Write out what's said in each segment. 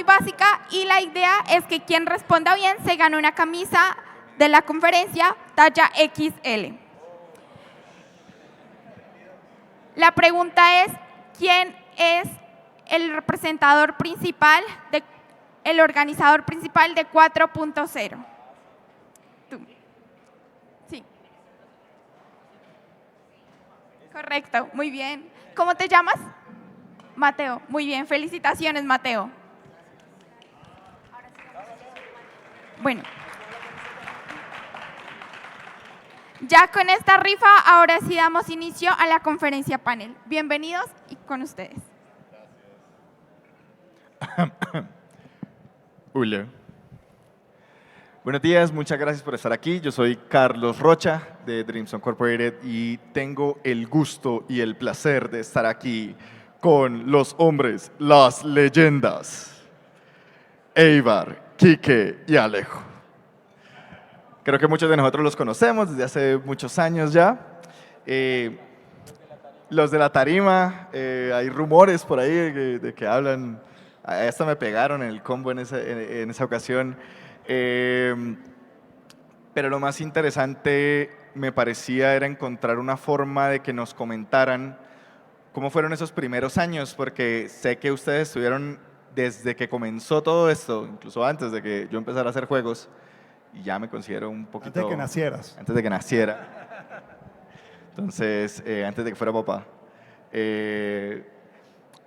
básica y la idea es que quien responda bien se gane una camisa de la conferencia talla XL. La pregunta es, ¿quién es el representador principal, el organizador principal de 4.0? Tú. Sí. Correcto, muy bien. ¿Cómo te llamas? Mateo. Muy bien, felicitaciones, Mateo. Bueno. Ya con esta rifa, ahora sí damos inicio a la conferencia panel. Bienvenidos y con ustedes. Hola. Buenos días, muchas gracias por estar aquí. Yo soy Carlos Rocha de Dreams Incorporated y tengo el gusto y el placer de estar aquí con los hombres, las leyendas, Eibar, Quique y Alejo. Creo que muchos de nosotros los conocemos desde hace muchos años ya. Los de la tarima, hay rumores por ahí de que hablan, hasta me pegaron en el combo en esa ocasión. Pero lo más interesante me parecía era encontrar una forma de que nos comentaran cómo fueron esos primeros años, porque sé que ustedes estuvieron desde que comenzó todo esto, incluso antes de que yo empezara a hacer juegos, y ya me considero un poquito… Antes de que nacieras. Antes de que naciera. Entonces, antes de que fuera papá.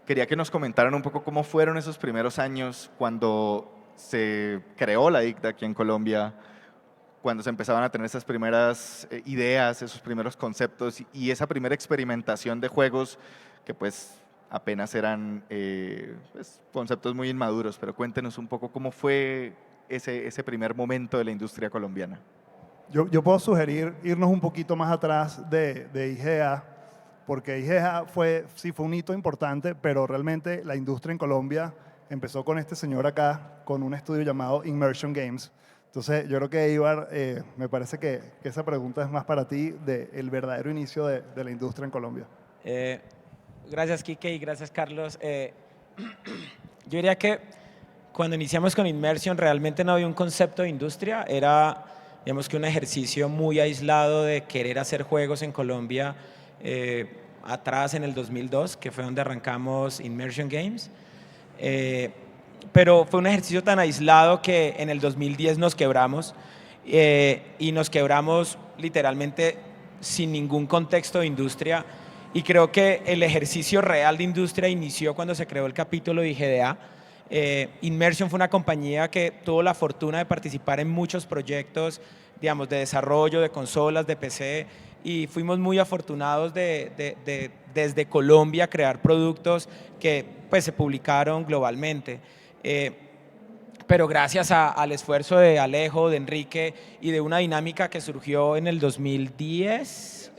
Quería que nos comentaran un poco cómo fueron esos primeros años cuando se creó la ICDA aquí en Colombia, cuando se empezaban a tener esas primeras ideas, esos primeros conceptos y esa primera experimentación de juegos que pues apenas eran pues, conceptos muy inmaduros, pero cuéntenos un poco cómo fue ese primer momento de la industria colombiana. Yo puedo sugerir irnos un poquito más atrás de IGEA, porque IGEA sí fue un hito importante, pero realmente la industria en Colombia empezó con este señor acá, con un estudio llamado Immersion Games. Entonces, yo creo que, Eibar, me parece que esa pregunta es más para ti, del verdadero inicio de la industria en Colombia. Gracias, Quique, y gracias, Carlos. Yo diría que cuando iniciamos con Immersion realmente no había un concepto de industria, era, digamos que un ejercicio muy aislado de querer hacer juegos en Colombia atrás en el 2002, que fue donde arrancamos Immersion Games. Pero fue un ejercicio tan aislado que en el 2010 nos quebramos y nos quebramos literalmente sin ningún contexto de industria, y creo que el ejercicio real de industria inició cuando se creó el capítulo de IGDA. Immersion fue una compañía que tuvo la fortuna de participar en muchos proyectos, digamos, de desarrollo de consolas, de PC, y fuimos muy afortunados desde Colombia crear productos que pues, se publicaron globalmente. Pero gracias al esfuerzo de Alejo, de Enrique y de una dinámica que surgió en el 2010,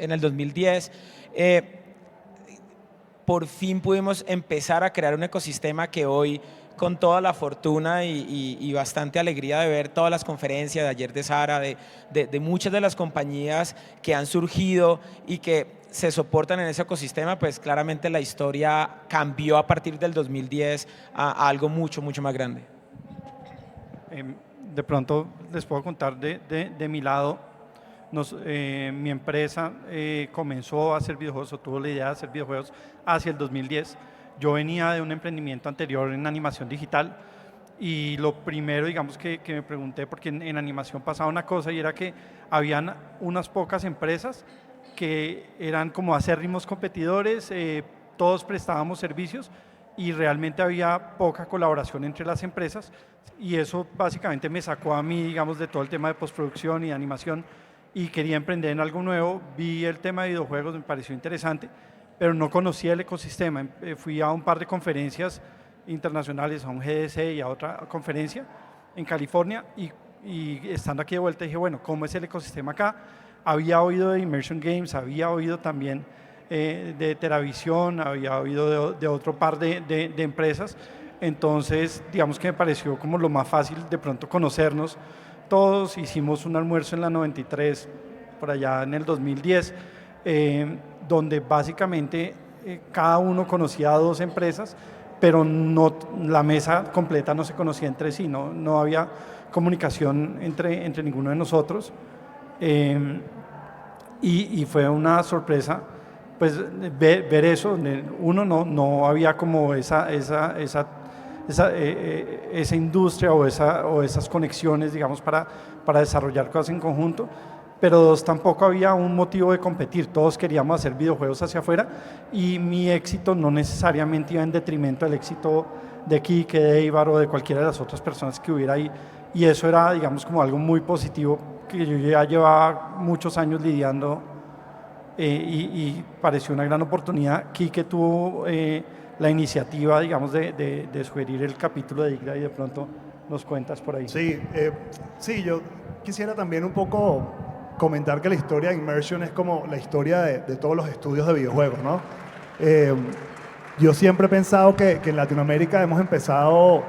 por fin pudimos empezar a crear un ecosistema que hoy, con toda la fortuna y bastante alegría de ver todas las conferencias de ayer de Sara, de muchas de las compañías que han surgido y que se soportan en ese ecosistema, pues claramente la historia cambió a partir del 2010 a algo mucho, mucho más grande. De pronto les puedo contar de mi lado. Mi empresa comenzó a hacer videojuegos, o tuvo la idea de hacer videojuegos hacia el 2010. Yo venía de un emprendimiento anterior en animación digital y lo primero, digamos, que me pregunté, porque en animación pasaba una cosa y era que habían unas pocas empresas que eran como acérrimos competidores, todos prestábamos servicios y realmente había poca colaboración entre las empresas, y eso básicamente me sacó a mí, digamos, de todo el tema de postproducción y de animación, y quería emprender en algo nuevo. Vi el tema de videojuegos, me pareció interesante, pero no conocía el ecosistema. Fui a un par de conferencias internacionales, a un GDC y a otra conferencia en California, y estando aquí de vuelta dije, bueno, ¿cómo es el ecosistema acá? Había oído de Immersion Games, había oído también de Teravisión, había oído de otro par de empresas, entonces digamos que me pareció como lo más fácil de pronto conocernos todos. Hicimos un almuerzo en la 93, por allá en el 2010, donde básicamente cada uno conocía a dos empresas, pero no, la mesa completa no se conocía entre sí, no había comunicación entre ninguno de nosotros. Y fue una sorpresa pues ver eso. Uno no había como esa industria o esas conexiones, digamos, para desarrollar cosas en conjunto, pero dos, tampoco había un motivo de competir, todos queríamos hacer videojuegos hacia afuera y mi éxito no necesariamente iba en detrimento del éxito de Quique, de Eibar o de cualquiera de las otras personas que hubiera ahí, y eso era, digamos, como algo muy positivo que yo ya llevaba muchos años lidiando y pareció una gran oportunidad. Quique tuvo la iniciativa, digamos, de sugerir el capítulo de IGDA y de pronto nos cuentas por ahí. Sí, yo quisiera también un poco comentar que la historia de Immersion es como la historia de todos los estudios de videojuegos, ¿no? Yo siempre he pensado que en Latinoamérica hemos empezado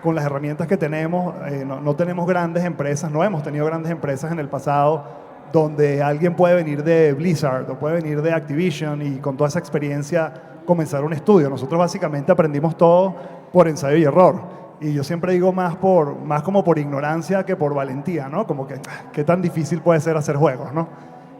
con las herramientas que tenemos, no tenemos grandes empresas, no hemos tenido grandes empresas en el pasado donde alguien puede venir de Blizzard o puede venir de Activision y con toda esa experiencia comenzar un estudio. Nosotros básicamente aprendimos todo por ensayo y error. Y yo siempre digo más como por ignorancia que por valentía, ¿no? Como que qué tan difícil puede ser hacer juegos, ¿no?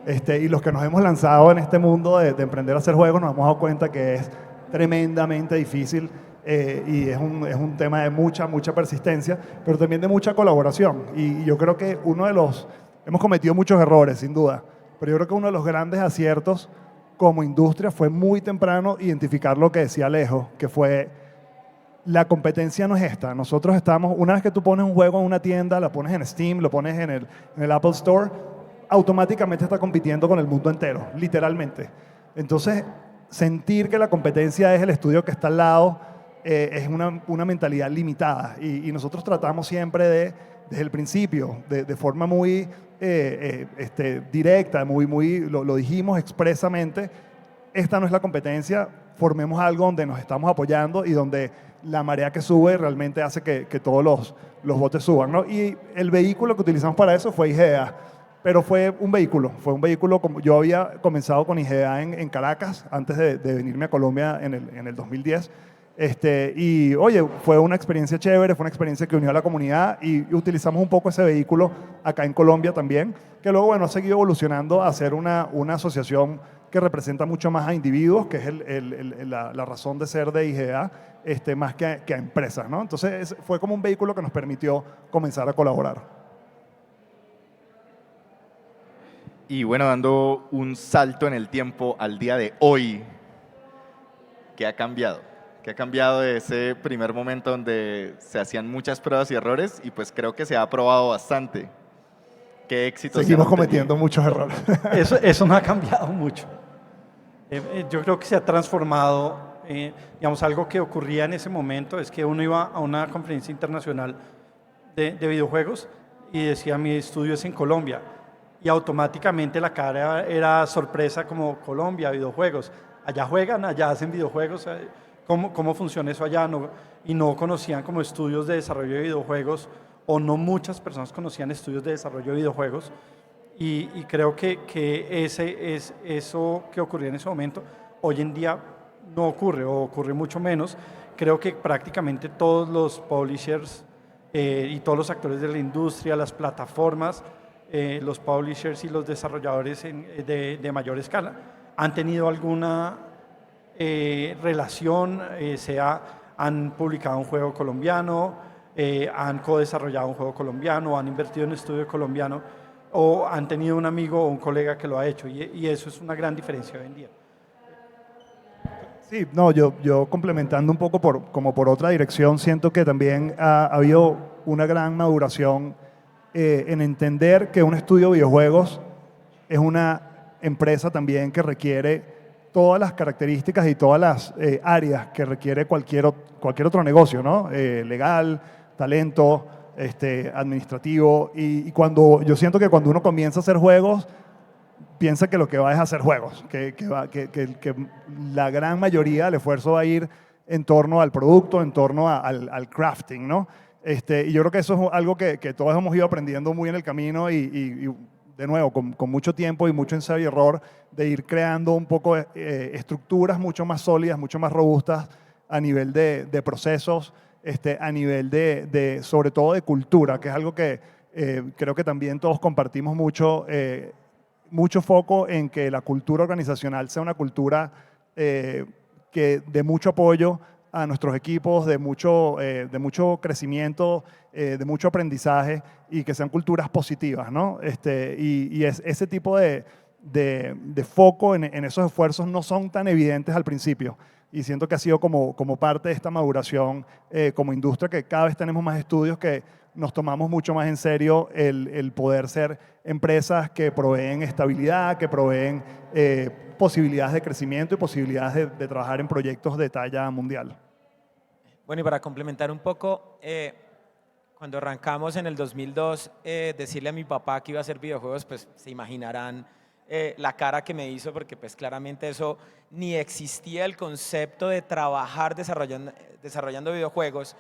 Y los que nos hemos lanzado en este mundo de emprender a hacer juegos nos hemos dado cuenta que es tremendamente difícil y es un tema de mucha persistencia, pero también de mucha colaboración. Y yo creo que hemos cometido muchos errores, sin duda, pero yo creo que uno de los grandes aciertos como industria fue muy temprano identificar lo que decía Alejo, que fue la competencia no es esta. Nosotros una vez que tú pones un juego en una tienda, la pones en Steam, lo pones en el Apple Store, automáticamente está compitiendo con el mundo entero, literalmente. Entonces, sentir que la competencia es el estudio que está al lado es una mentalidad limitada. Y nosotros tratamos siempre desde el principio, de forma muy directa, lo dijimos expresamente, esta no es la competencia, formemos algo donde nos estamos apoyando y donde la marea que sube realmente hace que todos los botes suban, ¿no? Y el vehículo que utilizamos para eso fue IGEA, pero fue un vehículo, como yo había comenzado con IGEA en Caracas antes de venirme a Colombia en el 2010. Y oye, fue una experiencia chévere, fue una experiencia que unió a la comunidad y utilizamos un poco ese vehículo acá en Colombia también, que luego, bueno, ha seguido evolucionando a ser una asociación que representa mucho más a individuos, que es la razón de ser de IGA, más que a empresas, ¿no? Entonces fue como un vehículo que nos permitió comenzar a colaborar. Y bueno, dando un salto en el tiempo al día de hoy, ¿qué ha cambiado? ¿Qué ha cambiado de ese primer momento donde se hacían muchas pruebas y errores? Y pues creo que se ha probado bastante. ¿Qué éxitos? Seguimos cometiendo muchos errores. Eso no ha cambiado mucho. Yo creo que se ha transformado, digamos, algo que ocurría en ese momento es que uno iba a una conferencia internacional de videojuegos y decía mi estudio es en Colombia y automáticamente la cara era sorpresa como Colombia, videojuegos, allá juegan, allá hacen videojuegos, ¿cómo funciona eso allá? Y no conocían como estudios de desarrollo de videojuegos o no muchas personas conocían estudios de desarrollo de videojuegos. Y creo que eso que ocurría en ese momento, hoy en día no ocurre o ocurre mucho menos. Creo que prácticamente todos los publishers y todos los actores de la industria, las plataformas, los publishers y los desarrolladores de mayor escala han tenido alguna relación, han publicado un juego colombiano, han co-desarrollado un juego colombiano, han invertido en un estudio colombiano, o han tenido un amigo o un colega que lo ha hecho, y eso es una gran diferencia hoy en día. Sí, no, yo complementando un poco como por otra dirección, siento que también ha habido una gran maduración en entender que un estudio de videojuegos es una empresa también que requiere todas las características y todas las áreas que requiere cualquier otro negocio, ¿no? Legal, talento, administrativo, y yo siento que cuando uno comienza a hacer juegos, piensa que lo que va es hacer juegos, que la gran mayoría del esfuerzo va a ir en torno al producto, en torno al crafting, ¿no? Y yo creo que eso es algo que todos hemos ido aprendiendo muy en el camino y de nuevo, con mucho tiempo y mucho ensayo y error, de ir creando un poco estructuras mucho más sólidas, mucho más robustas a nivel de procesos, a nivel sobre todo de cultura, que es algo que creo que también todos compartimos mucho foco en que la cultura organizacional sea una cultura que de mucho apoyo a nuestros equipos, de mucho crecimiento, de mucho aprendizaje y que sean culturas positivas, ¿no? Ese tipo de foco en esos esfuerzos no son tan evidentes al principio y siento que ha sido como parte de esta maduración como industria, que cada vez tenemos más estudios que nos tomamos mucho más en serio el poder ser empresas que proveen estabilidad, que proveen posibilidades de crecimiento y posibilidades de trabajar en proyectos de talla mundial. Bueno, y para complementar un poco, cuando arrancamos en el 2002, decirle a mi papá que iba a hacer videojuegos, pues se imaginarán la cara que me hizo, porque pues claramente eso ni existía el concepto de trabajar desarrollando videojuegos.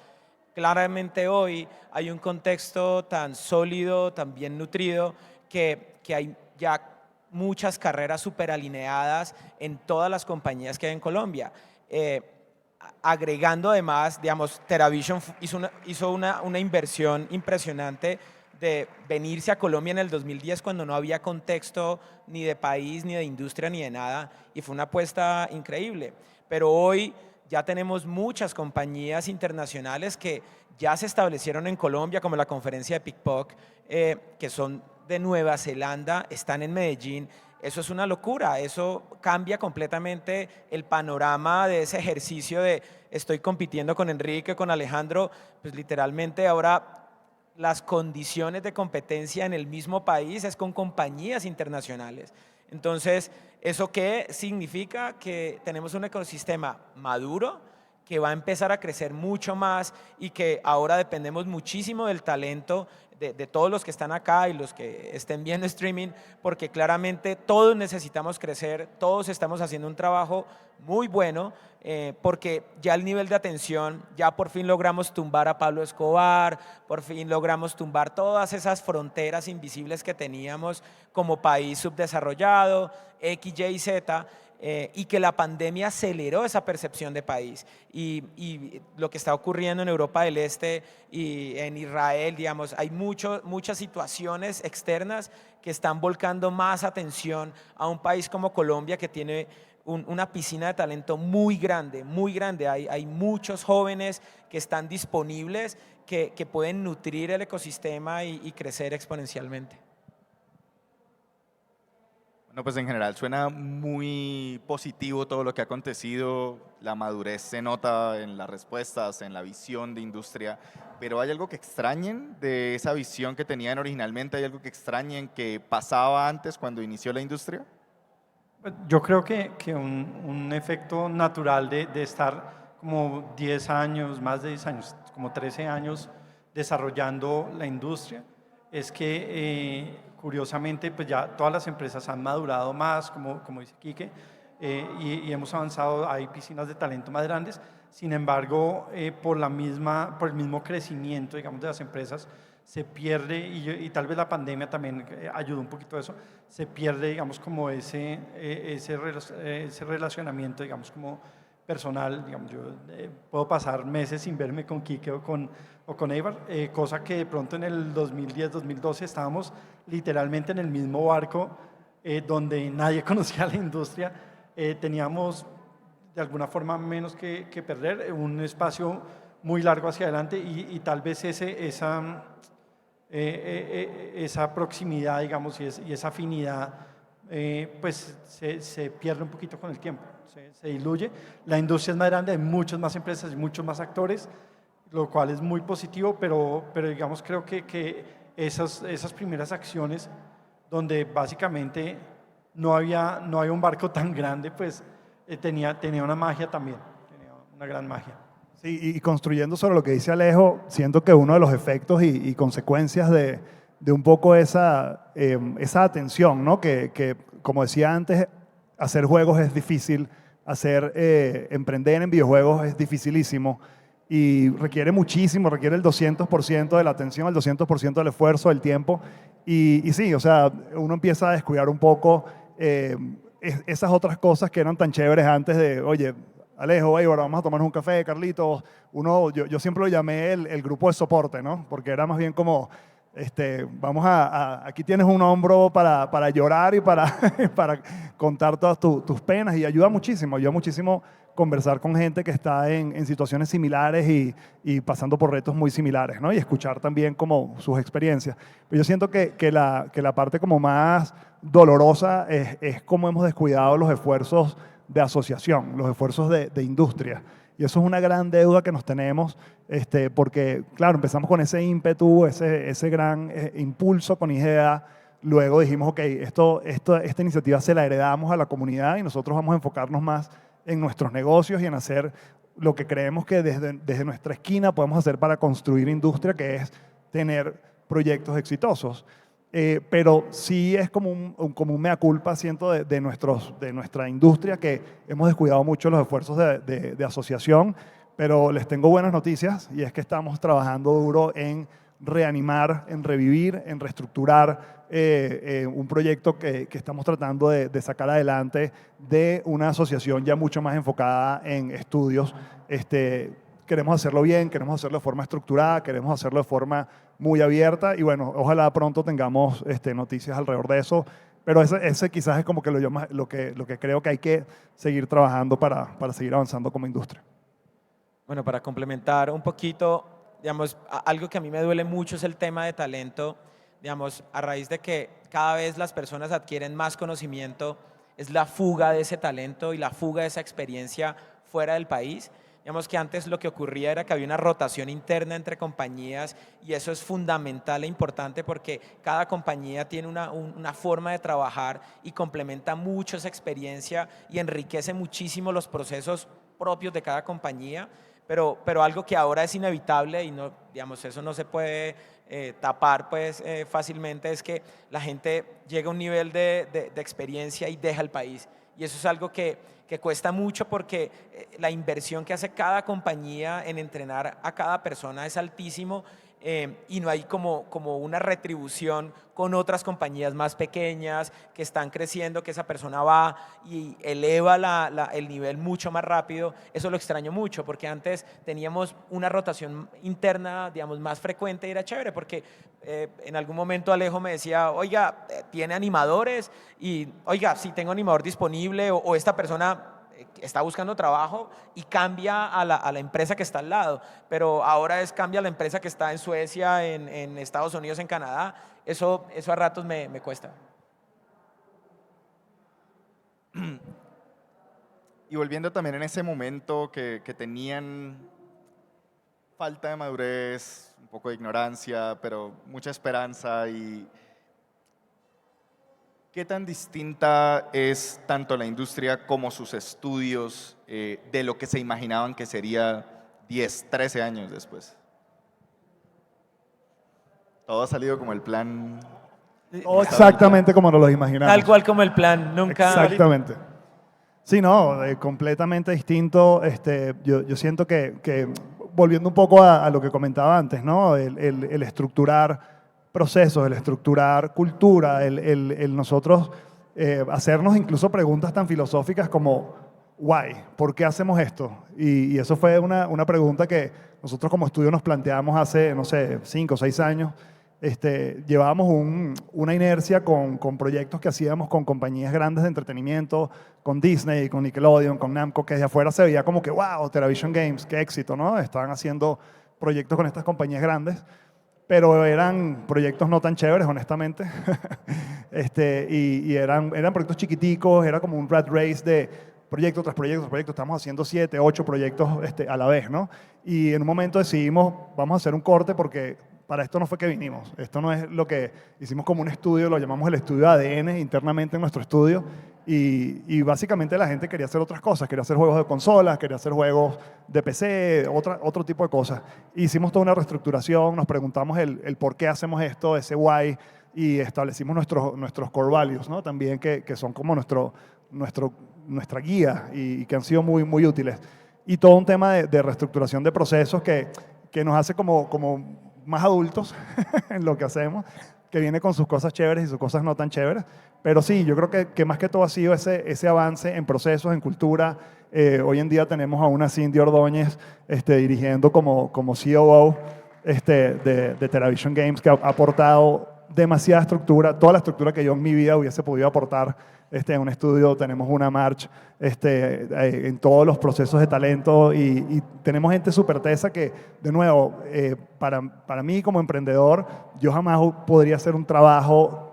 Claramente hoy hay un contexto tan sólido, tan bien nutrido, que hay ya muchas carreras súper alineadas en todas las compañías que hay en Colombia. Agregando además, digamos, TeraVision hizo una inversión impresionante de venirse a Colombia en el 2010 cuando no había contexto ni de país, ni de industria, ni de nada, y fue una apuesta increíble. Pero hoy ya tenemos muchas compañías internacionales que ya se establecieron en Colombia, como la conferencia de PICPOC, que son de Nueva Zelanda, están en Medellín. Eso es una locura, eso cambia completamente el panorama de ese ejercicio de estoy compitiendo con Enrique, con Alejandro, pues literalmente ahora las condiciones de competencia en el mismo país es con compañías internacionales. Entonces, ¿eso qué significa? Que tenemos un ecosistema maduro, que va a empezar a crecer mucho más y que ahora dependemos muchísimo del talento de todos los que están acá y los que estén viendo streaming, porque claramente todos necesitamos crecer, todos estamos haciendo un trabajo muy bueno, porque ya el nivel de atención, ya por fin logramos tumbar a Pablo Escobar, por fin logramos tumbar todas esas fronteras invisibles que teníamos como país subdesarrollado, X, Y, Z, y que la pandemia aceleró esa percepción de país. Y lo que está ocurriendo en Europa del Este y en Israel, digamos, hay muchas situaciones externas que están volcando más atención a un país como Colombia, que tiene una piscina de talento muy grande, muy grande. Hay muchos jóvenes que están disponibles, que pueden nutrir el ecosistema y crecer exponencialmente. No, pues en general suena muy positivo todo lo que ha acontecido, la madurez se nota en las respuestas, en la visión de industria, pero ¿hay algo que extrañen de esa visión que tenían originalmente? ¿Hay algo que extrañen que pasaba antes cuando inició la industria? Yo creo que un efecto natural de estar como 10 años, más de 10 años, como 13 años desarrollando la industria, es que curiosamente pues ya todas las empresas han madurado más, como dice Quique, y hemos avanzado, hay piscinas de talento más grandes. Sin embargo, por el mismo crecimiento, digamos, de las empresas, se pierde, y tal vez la pandemia también ayudó un poquito a eso, se pierde, digamos, como ese relacionamiento, digamos, como personal. Digamos, yo puedo pasar meses sin verme con Quique o con Eibar, cosa que de pronto en el 2010, 2012 estábamos literalmente en el mismo barco, donde nadie conocía la industria, teníamos de alguna forma menos que perder, un espacio muy largo hacia adelante, y tal vez esa proximidad, digamos, y esa afinidad, pues se pierde un poquito con el tiempo, se diluye. La industria es más grande, hay muchas más empresas, hay muchos más actores, lo cual es muy positivo, pero digamos, creo que esas primeras acciones, donde básicamente no había un barco tan grande, pues tenía una magia también, tenía una gran magia. Sí, y construyendo sobre lo que dice Alejo, siento que uno de los efectos y consecuencias de un poco esa atención, ¿no? Que, como decía antes, hacer juegos es difícil, emprender en videojuegos es dificilísimo y requiere muchísimo, requiere el 200% de la atención, el 200% del esfuerzo, del tiempo. Y sí, o sea, uno empieza a descuidar un poco esas otras cosas que eran tan chéveres antes de, oye, Alejo, hey, ahora vamos a tomarnos un café, Carlitos. Yo siempre lo llamé el grupo de soporte, ¿no? Porque era más bien como, aquí tienes un hombro para llorar y para contar todas tus penas, y ayuda muchísimo conversar con gente que está en situaciones similares y pasando por retos muy similares, ¿no? Y escuchar también como sus experiencias. Pero yo siento que la parte como más dolorosa es cómo hemos descuidado los esfuerzos de asociación, los esfuerzos de industria. Y eso es una gran deuda que nos tenemos, porque, claro, empezamos con ese ímpetu, ese gran impulso con IGEA. Luego dijimos, ok, esta iniciativa se la heredamos a la comunidad y nosotros vamos a enfocarnos más en nuestros negocios y en hacer lo que creemos que desde nuestra esquina podemos hacer para construir industria, que es tener proyectos exitosos. Pero sí es como un mea culpa, siento, de nuestra industria, que hemos descuidado mucho los esfuerzos de asociación, pero les tengo buenas noticias, y es que estamos trabajando duro en reanimar, en revivir, en reestructurar un proyecto que estamos tratando de sacar adelante de una asociación ya mucho más enfocada en estudios. Queremos hacerlo bien, queremos hacerlo de forma estructurada, queremos hacerlo de forma muy abierta, y bueno, ojalá pronto tengamos noticias alrededor de eso, pero ese quizás es como que lo que creo que hay que seguir trabajando para seguir avanzando como industria. Bueno, para complementar un poquito, digamos, algo que a mí me duele mucho es el tema de talento, digamos, a raíz de que cada vez las personas adquieren más conocimiento, es la fuga de ese talento y la fuga de esa experiencia fuera del país. Digamos que antes lo que ocurría era que había una rotación interna entre compañías, y eso es fundamental e importante porque cada compañía tiene una forma de trabajar y complementa mucho esa experiencia y enriquece muchísimo los procesos propios de cada compañía, pero algo que ahora es inevitable y no, digamos, eso no se puede tapar pues, fácilmente, es que la gente llega a un nivel de experiencia y deja el país, y eso es algo que cuesta mucho porque la inversión que hace cada compañía en entrenar a cada persona es altísimo, y no hay como una retribución con otras compañías más pequeñas que están creciendo, que esa persona va y eleva el nivel mucho más rápido. Eso lo extraño mucho porque antes teníamos una rotación interna, digamos, más frecuente, y era chévere porque en algún momento Alejo me decía, oiga, ¿tiene animadores? Y oiga, si tengo animador disponible, o esta persona está buscando trabajo y cambia a la empresa que está al lado, pero ahora cambia a la empresa que está en Suecia, en Estados Unidos, en Canadá. Eso a ratos me cuesta. Y volviendo también en ese momento que tenían falta de madurez, un poco de ignorancia, pero mucha esperanza, y ¿qué tan distinta es tanto la industria como sus estudios de lo que se imaginaban que sería 10, 13 años después? Todo ha salido como el plan. Todo exactamente como nos lo imaginamos. Tal cual como el plan, nunca. Exactamente. Sí, no, completamente distinto. Yo siento que volviendo un poco a lo que comentaba antes, ¿no? El estructurar procesos, el estructurar cultura, el nosotros hacernos incluso preguntas tan filosóficas como ¿why? ¿Por qué hacemos esto? Y eso fue una pregunta que nosotros como estudio nos planteamos hace, no sé, 5 o 6 años. Llevábamos una inercia con proyectos que hacíamos con compañías grandes de entretenimiento, con Disney, con Nickelodeon, con Namco, que desde afuera se veía como que wow, Television Games, qué éxito, ¿no? Estaban haciendo proyectos con estas compañías grandes, pero eran proyectos no tan chéveres, honestamente. Y eran proyectos chiquiticos, era como un rat race de proyecto tras proyecto tras proyecto. Estamos haciendo 7, 8 proyectos a la vez, ¿no? Y en un momento decidimos, vamos a hacer un corte porque para esto no fue que vinimos. Esto no es lo que hicimos como un estudio, lo llamamos el estudio ADN internamente en nuestro estudio. Y básicamente la gente quería hacer otras cosas, quería hacer juegos de consolas, quería hacer juegos de PC, otro tipo de cosas. Hicimos toda una reestructuración, nos preguntamos el por qué hacemos esto, ese why, y establecimos nuestros core values, ¿no? También que son como nuestra guía y que han sido muy, muy útiles. Y todo un tema de reestructuración de procesos que nos hace como más adultos en lo que hacemos, que viene con sus cosas chéveres y sus cosas no tan chéveres. Pero sí, yo creo que más que todo ha sido ese avance en procesos, en cultura. Hoy en día tenemos a una Cindy Ordóñez dirigiendo como COO de TeraVision Games, que ha aportado demasiada estructura, toda la estructura que yo en mi vida hubiese podido aportar en un estudio. Tenemos una March en todos los procesos de talento y tenemos gente súper tesa que, de nuevo, para mí como emprendedor, yo jamás podría hacer un trabajo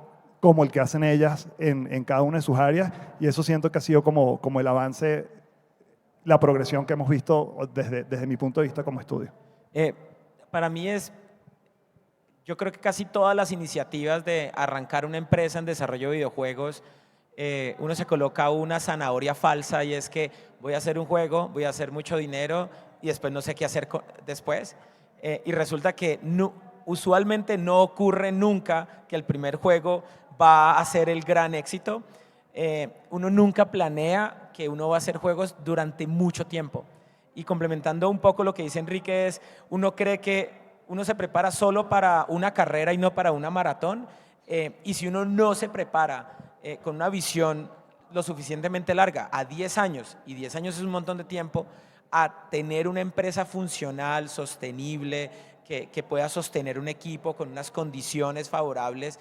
como el que hacen ellas en cada una de sus áreas, y eso siento que ha sido como el avance, la progresión que hemos visto desde mi punto de vista como estudio. Para mí yo creo que casi todas las iniciativas de arrancar una empresa en desarrollo de videojuegos, uno se coloca una zanahoria falsa y es que voy a hacer un juego, voy a hacer mucho dinero y después no sé qué hacer después. Y resulta que usualmente no ocurre nunca que el primer juego va a ser el gran éxito. Uno nunca planea que uno va a hacer juegos durante mucho tiempo. Y complementando un poco lo que dice Enrique, uno cree que uno se prepara solo para una carrera y no para una maratón, y si uno no se prepara con una visión lo suficientemente larga, a 10 años, y 10 años es un montón de tiempo, a tener una empresa funcional, sostenible, que pueda sostener un equipo con unas condiciones favorables,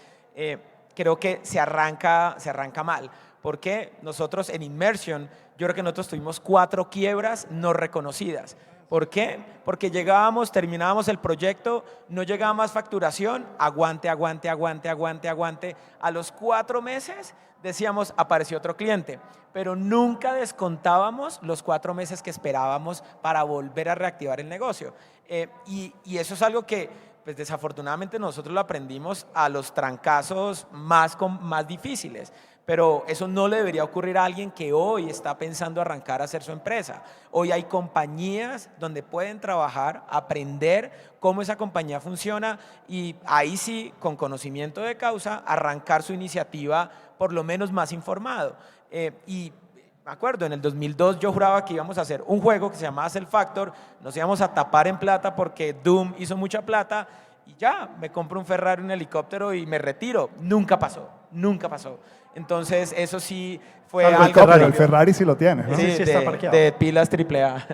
creo que se arranca mal. Porque nosotros en Immersion, yo creo que nosotros tuvimos 4 quiebras no reconocidas. ¿Por qué? Porque terminábamos el proyecto, no llegaba más facturación, aguante. A los 4 meses decíamos, apareció otro cliente, pero nunca descontábamos los 4 meses que esperábamos para volver a reactivar el negocio. Y eso es algo que, pues desafortunadamente nosotros lo aprendimos a los trancazos más difíciles. Pero eso no le debería ocurrir a alguien que hoy está pensando arrancar a hacer su empresa. Hoy hay compañías donde pueden trabajar, aprender cómo esa compañía funciona y ahí sí, con conocimiento de causa, arrancar su iniciativa por lo menos más informado. Y me acuerdo, en el 2002 yo juraba que íbamos a hacer un juego que se llamaba Self Factor, nos íbamos a tapar en plata porque Doom hizo mucha plata y ya, me compro un Ferrari, un helicóptero y me retiro. Nunca pasó. Entonces, eso sí fue algo... El Ferrari sí lo tienes, ¿no? Sí, está parqueado. de pilas AAA.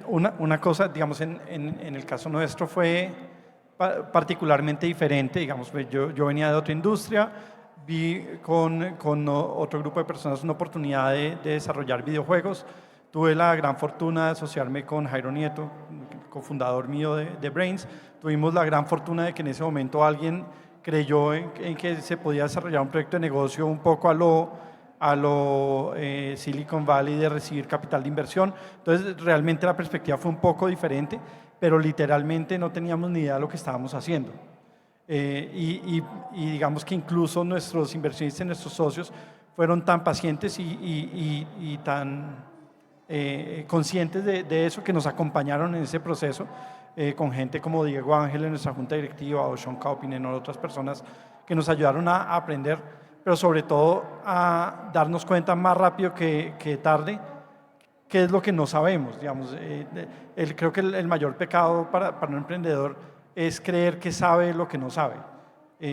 Una cosa, digamos, en el caso nuestro fue particularmente diferente. Digamos, yo venía de otra industria, vi con otro grupo de personas una oportunidad de desarrollar videojuegos. Tuve la gran fortuna de asociarme con Jairo Nieto, cofundador mío de Brains. Tuvimos la gran fortuna de que en ese momento alguien creyó en que se podía desarrollar un proyecto de negocio un poco a lo Silicon Valley, de recibir capital de inversión. Entonces, realmente la perspectiva fue un poco diferente, pero literalmente no teníamos ni idea de lo que estábamos haciendo. Y digamos que incluso nuestros inversionistas, nuestros socios, fueron tan pacientes y tan conscientes de eso, que nos acompañaron en ese proceso, con gente como Diego Ángel en nuestra junta directiva o Sean Kaupinen o otras personas que nos ayudaron a aprender, pero sobre todo a darnos cuenta más rápido que tarde qué es lo que no sabemos. Digamos, creo que el mayor pecado para un emprendedor es creer que sabe lo que no sabe.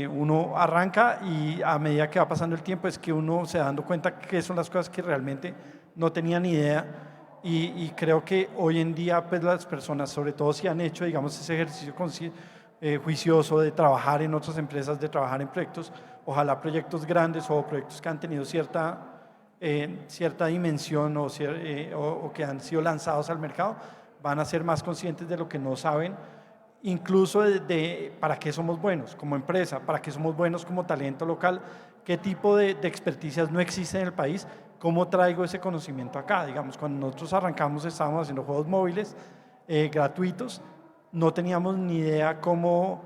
Uno arranca y a medida que va pasando el tiempo es que uno se da dando cuenta que son las cosas que realmente no tenía ni idea. Y creo que hoy en día pues las personas, sobre todo si han hecho, digamos, ese ejercicio juicioso de trabajar en otras empresas, de trabajar en proyectos, ojalá proyectos grandes o proyectos que han tenido cierta dimensión o que han sido lanzados al mercado, van a ser más conscientes de lo que no saben, incluso de para qué somos buenos como empresa, para qué somos buenos como talento local, qué tipo de experticias no existe en el país. ¿Cómo traigo ese conocimiento acá? Digamos, cuando nosotros arrancamos estábamos haciendo juegos móviles gratuitos, no teníamos ni idea cómo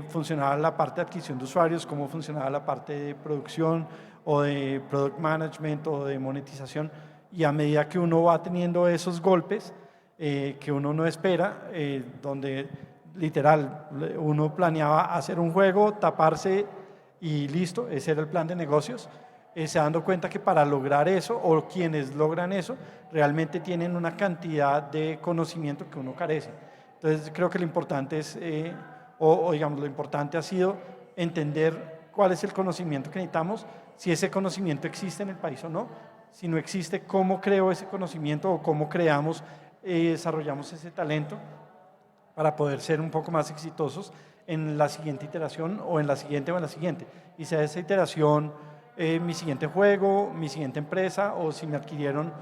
funcionaba la parte de adquisición de usuarios, cómo funcionaba la parte de producción o de product management o de monetización, y a medida que uno va teniendo esos golpes que uno no espera, donde literal uno planeaba hacer un juego, taparse y listo, ese era el plan de negocios, se dando cuenta que para lograr eso, o quienes logran eso, realmente tienen una cantidad de conocimiento que uno carece. Entonces creo que lo importante es o digamos, lo importante ha sido entender cuál es el conocimiento que necesitamos, si ese conocimiento existe en el país o no. Si no existe, cómo creo ese conocimiento o cómo creamos y desarrollamos ese talento para poder ser un poco más exitosos en la siguiente iteración o en la siguiente o en la siguiente. Y sea esa iteración mi siguiente juego, mi siguiente empresa, o si me adquirieron,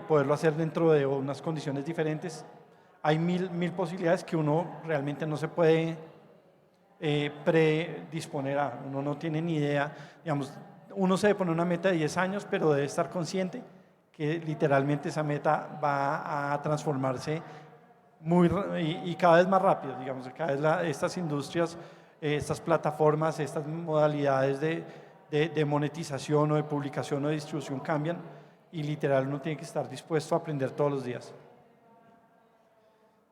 poderlo hacer dentro de unas condiciones diferentes. Hay mil posibilidades que uno realmente no se puede predisponer a. Uno no tiene ni idea, digamos, uno se debe poner una meta de 10 años, pero debe estar consciente que literalmente esa meta va a transformarse y cada vez más rápido, digamos, cada vez estas industrias, estas plataformas, estas modalidades de monetización o de publicación o de distribución cambian y literal uno tiene que estar dispuesto a aprender todos los días.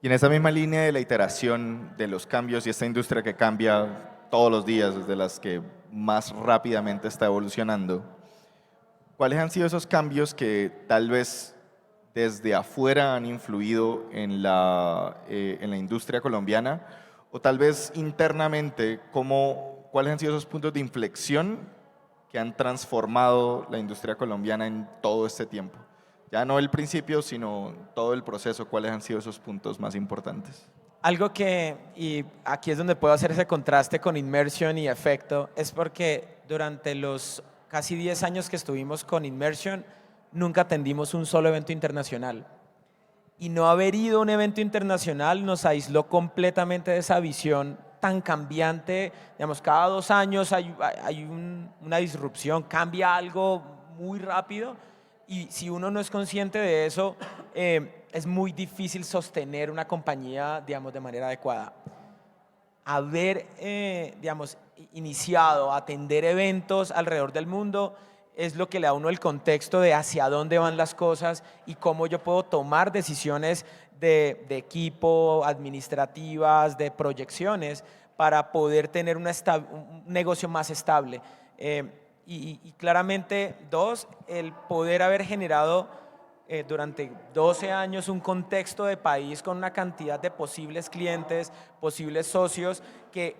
Y en esa misma línea de la iteración de los cambios y esta industria que cambia todos los días, desde las que más rápidamente está evolucionando, ¿cuáles han sido esos cambios que tal vez desde afuera han influido en la industria colombiana? O tal vez internamente, ¿cuáles han sido esos puntos de inflexión que han transformado la industria colombiana en todo este tiempo? Ya no el principio, sino todo el proceso. ¿Cuáles han sido esos puntos más importantes? Algo que, y aquí es donde puedo hacer ese contraste con Immersion y Efecto, es porque durante los casi 10 años que estuvimos con Immersion, nunca atendimos un solo evento internacional. Y no haber ido a un evento internacional nos aisló completamente de esa visión tan cambiante. Digamos, cada 2 años hay una disrupción, cambia algo muy rápido, y si uno no es consciente de eso, es muy difícil sostener una compañía, digamos, de manera adecuada. Haber, digamos, iniciado a atender eventos alrededor del mundo es lo que le da a uno el contexto de hacia dónde van las cosas y cómo yo puedo tomar decisiones de equipo, administrativas, de proyecciones, para poder tener un negocio más estable. Y claramente, 2, el poder haber generado durante 12 años un contexto de país con una cantidad de posibles clientes, posibles socios que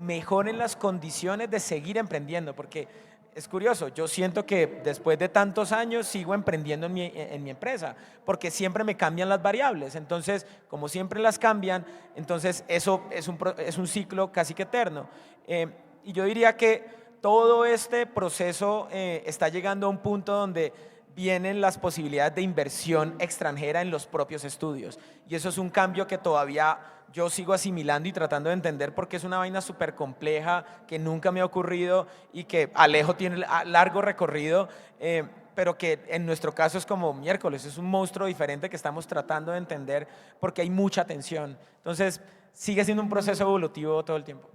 mejoren las condiciones de seguir emprendiendo, porque es curioso, yo siento que después de tantos años sigo emprendiendo en mi empresa, porque siempre me cambian las variables. Entonces, como siempre las cambian, entonces eso es un ciclo casi que eterno. Y yo diría que todo este proceso está llegando a un punto donde vienen las posibilidades de inversión extranjera en los propios estudios. Y eso es un cambio que todavía yo sigo asimilando y tratando de entender, porque es una vaina súper compleja que nunca me ha ocurrido y que Alejo tiene largo recorrido, pero que en nuestro caso es como miércoles, es un monstruo diferente que estamos tratando de entender porque hay mucha tensión. Entonces, sigue siendo un proceso evolutivo todo el tiempo.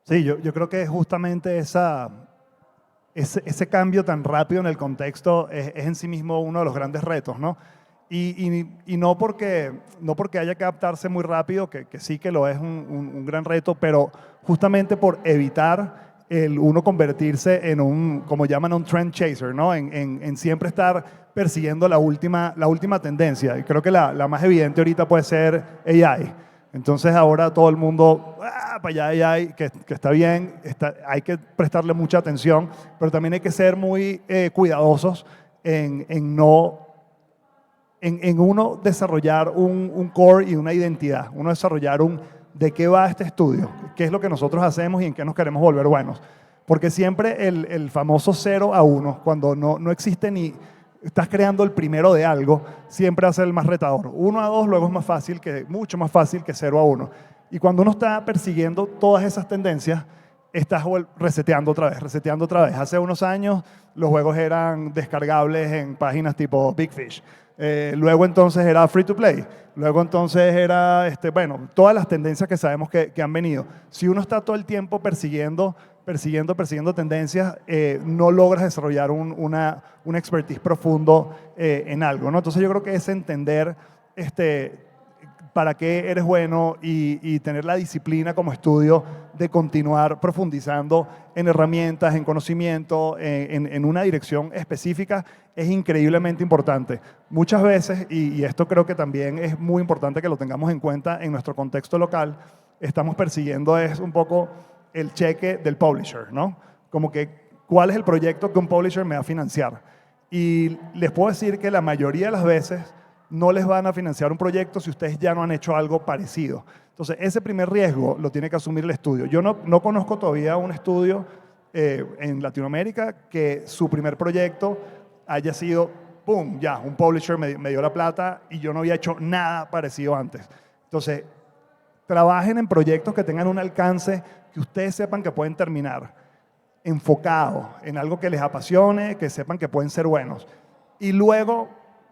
Sí, yo creo que justamente ese cambio tan rápido en el contexto es en sí mismo uno de los grandes retos, ¿no? Y no porque haya que adaptarse muy rápido, que sí que lo es un gran reto, pero justamente por evitar el uno convertirse en como llaman, un trend chaser, ¿no? En siempre estar persiguiendo la última tendencia. Y creo que la más evidente ahorita puede ser AI. Entonces ahora todo el mundo, para allá AI, que está bien, hay que prestarle mucha atención, pero también hay que ser muy cuidadosos en uno desarrollar un core y una identidad, uno desarrollar de qué va este estudio, qué es lo que nosotros hacemos y en qué nos queremos volver buenos. Porque siempre el famoso 0 a 1, cuando no existe ni estás creando el primero de algo, siempre va a ser el más retador. 1 a 2 luego es mucho más fácil que 0 a 1. Y cuando uno está persiguiendo todas esas tendencias, estás reseteando otra vez. Hace unos años los juegos eran descargables en páginas tipo Big Fish. Luego entonces era free to play. Luego entonces era, todas las tendencias que sabemos que han venido. Si uno está todo el tiempo persiguiendo tendencias, no logras desarrollar una expertise profundo en algo, ¿no? Entonces yo creo que es entender para qué eres bueno y tener la disciplina como estudio de continuar profundizando en herramientas, en conocimiento, en una dirección específica, es increíblemente importante. Muchas veces, y esto creo que también es muy importante que lo tengamos en cuenta en nuestro contexto local, estamos persiguiendo es un poco el cheque del publisher, ¿no? Como que cuál es el proyecto que un publisher me va a financiar. Y les puedo decir que la mayoría de las veces no les van a financiar un proyecto si ustedes ya no han hecho algo parecido. Entonces, ese primer riesgo lo tiene que asumir el estudio. Yo no conozco todavía un estudio en Latinoamérica que su primer proyecto haya sido, ¡pum!, ya, un publisher me dio la plata y yo no había hecho nada parecido antes. Entonces, trabajen en proyectos que tengan un alcance que ustedes sepan que pueden terminar, enfocado en algo que les apasione, que sepan que pueden ser buenos. Y luego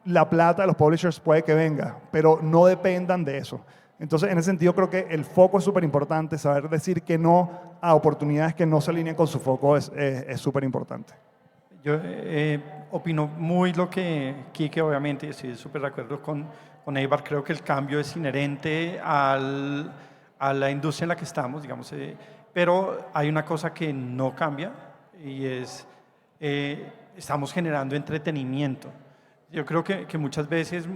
la plata de los publishers puede que venga, pero no dependan de eso. Entonces, en ese sentido, creo que el foco es súper importante. Saber decir que no a oportunidades que no se alineen con su foco es súper importante. Yo opino muy lo que Quique, obviamente, estoy súper de acuerdo con Eibar. Creo que el cambio es inherente a la industria en la que estamos, digamos, pero hay una cosa que no cambia y es, estamos generando entretenimiento. Yo creo que muchas veces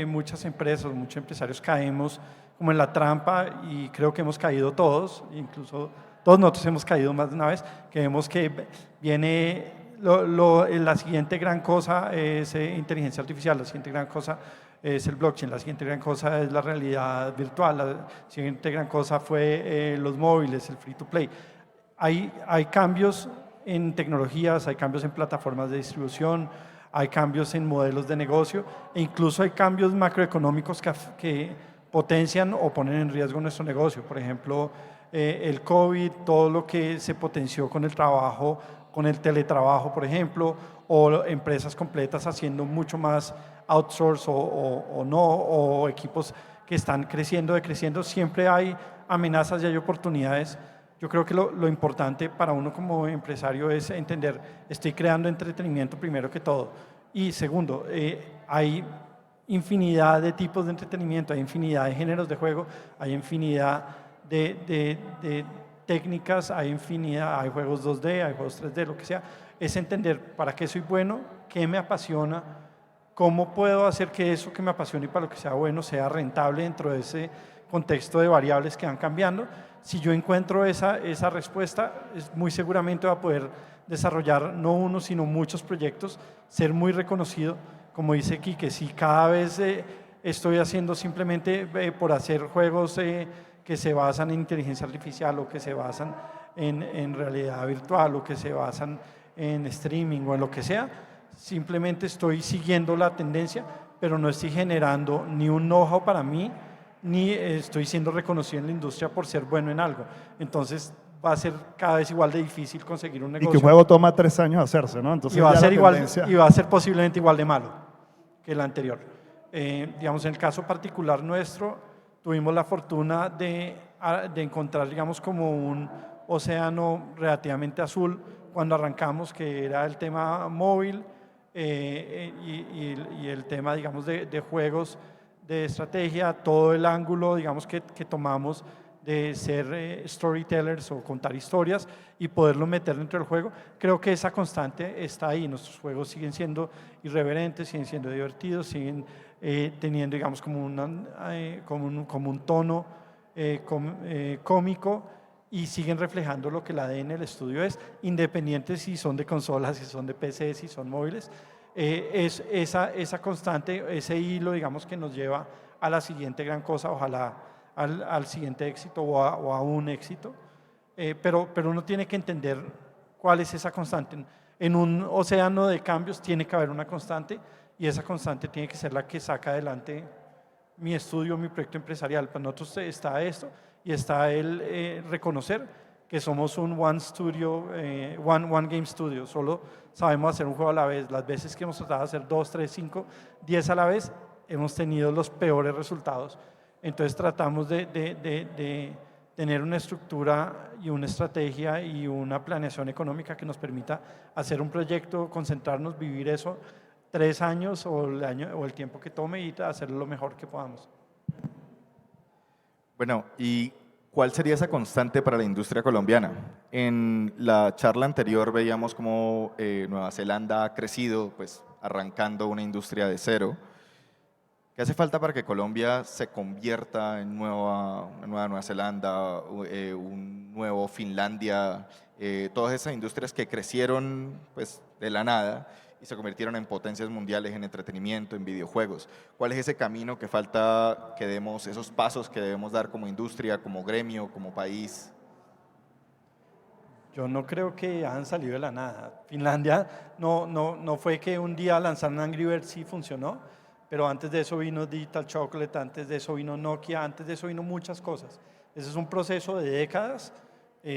muchas empresas, muchos empresarios caemos como en la trampa, y creo que hemos caído todos, incluso todos nosotros hemos caído más de una vez, que vemos que viene la siguiente gran cosa es inteligencia artificial, la siguiente gran cosa es el blockchain, la siguiente gran cosa es la realidad virtual, la siguiente gran cosa fue los móviles, el free to play. Hay cambios en tecnologías, hay cambios en plataformas de distribución, hay cambios en modelos de negocio e incluso hay cambios macroeconómicos que potencian o ponen en riesgo nuestro negocio. Por ejemplo, el COVID, todo lo que se potenció con el trabajo, con el teletrabajo, por ejemplo, o empresas completas haciendo mucho más outsource o no, o equipos que están decreciendo. Siempre hay amenazas y hay oportunidades. Yo creo que lo importante para uno como empresario es entender, estoy creando entretenimiento primero que todo. Y segundo, hay infinidad de tipos de entretenimiento, hay infinidad de géneros de juego, hay infinidad de técnicas, hay juegos 2D, hay juegos 3D, lo que sea. Es entender para qué soy bueno, qué me apasiona, cómo puedo hacer que eso que me apasione y para lo que sea bueno sea rentable dentro de ese contexto de variables que van cambiando. Si yo encuentro esa respuesta, muy seguramente va a poder desarrollar no uno, sino muchos proyectos, ser muy reconocido. Como dice Quique, si cada vez estoy haciendo simplemente por hacer juegos que se basan en inteligencia artificial o que se basan en realidad virtual o que se basan en streaming o en lo que sea, simplemente estoy siguiendo la tendencia, pero no estoy generando ni un know-how para mí, ni estoy siendo reconocido en la industria por ser bueno en algo. Entonces va a ser cada vez igual de difícil conseguir un negocio. Y que un juego toma 3 años hacerse, ¿no? Entonces y va a ser posiblemente igual de malo que el anterior. Digamos, en el caso particular nuestro, tuvimos la fortuna de encontrar, digamos, como un océano relativamente azul cuando arrancamos, que era el tema móvil y el tema, digamos, de juegos de estrategia, todo el ángulo, digamos, que tomamos de ser storytellers o contar historias y poderlo meter dentro del juego. Creo que esa constante está ahí. Nuestros juegos siguen siendo irreverentes, siguen siendo divertidos, siguen teniendo, digamos, como un tono cómico, y siguen reflejando lo que el ADN del estudio es, independiente si son de consolas, si son de PC, si son móviles. Es esa constante, ese hilo, digamos, que nos lleva a la siguiente gran cosa, ojalá al siguiente éxito o a un éxito, pero uno tiene que entender cuál es esa constante. En un océano de cambios tiene que haber una constante, y esa constante tiene que ser la que saca adelante mi estudio, mi proyecto empresarial. Para nosotros está esto, y está el reconocer que somos un one game studio, solo sabemos hacer un juego a la vez. Las veces que hemos tratado de hacer 2, 3, 5, 10 a la vez, hemos tenido los peores resultados. Entonces tratamos de tener una estructura y una estrategia y una planeación económica que nos permita hacer un proyecto, concentrarnos, vivir eso 3 años o el tiempo que tome, y hacerlo lo mejor que podamos. Bueno, ¿y cuál sería esa constante para la industria colombiana? En la charla anterior veíamos cómo Nueva Zelanda ha crecido, pues arrancando una industria de cero, ¿Qué hace falta para que Colombia se convierta en Nueva Zelanda, un nuevo Finlandia, todas esas industrias que crecieron pues, de la nada y se convirtieron en potencias mundiales en entretenimiento, en videojuegos? ¿Cuál es ese camino que falta que demos, esos pasos que debemos dar como industria, como gremio, como país? Yo no creo que hayan salido de la nada. Finlandia no fue que un día lanzaron Angry Birds y funcionó, pero antes de eso vino Digital Chocolate, antes de eso vino Nokia, antes de eso vino muchas cosas. Ese es un proceso de décadas.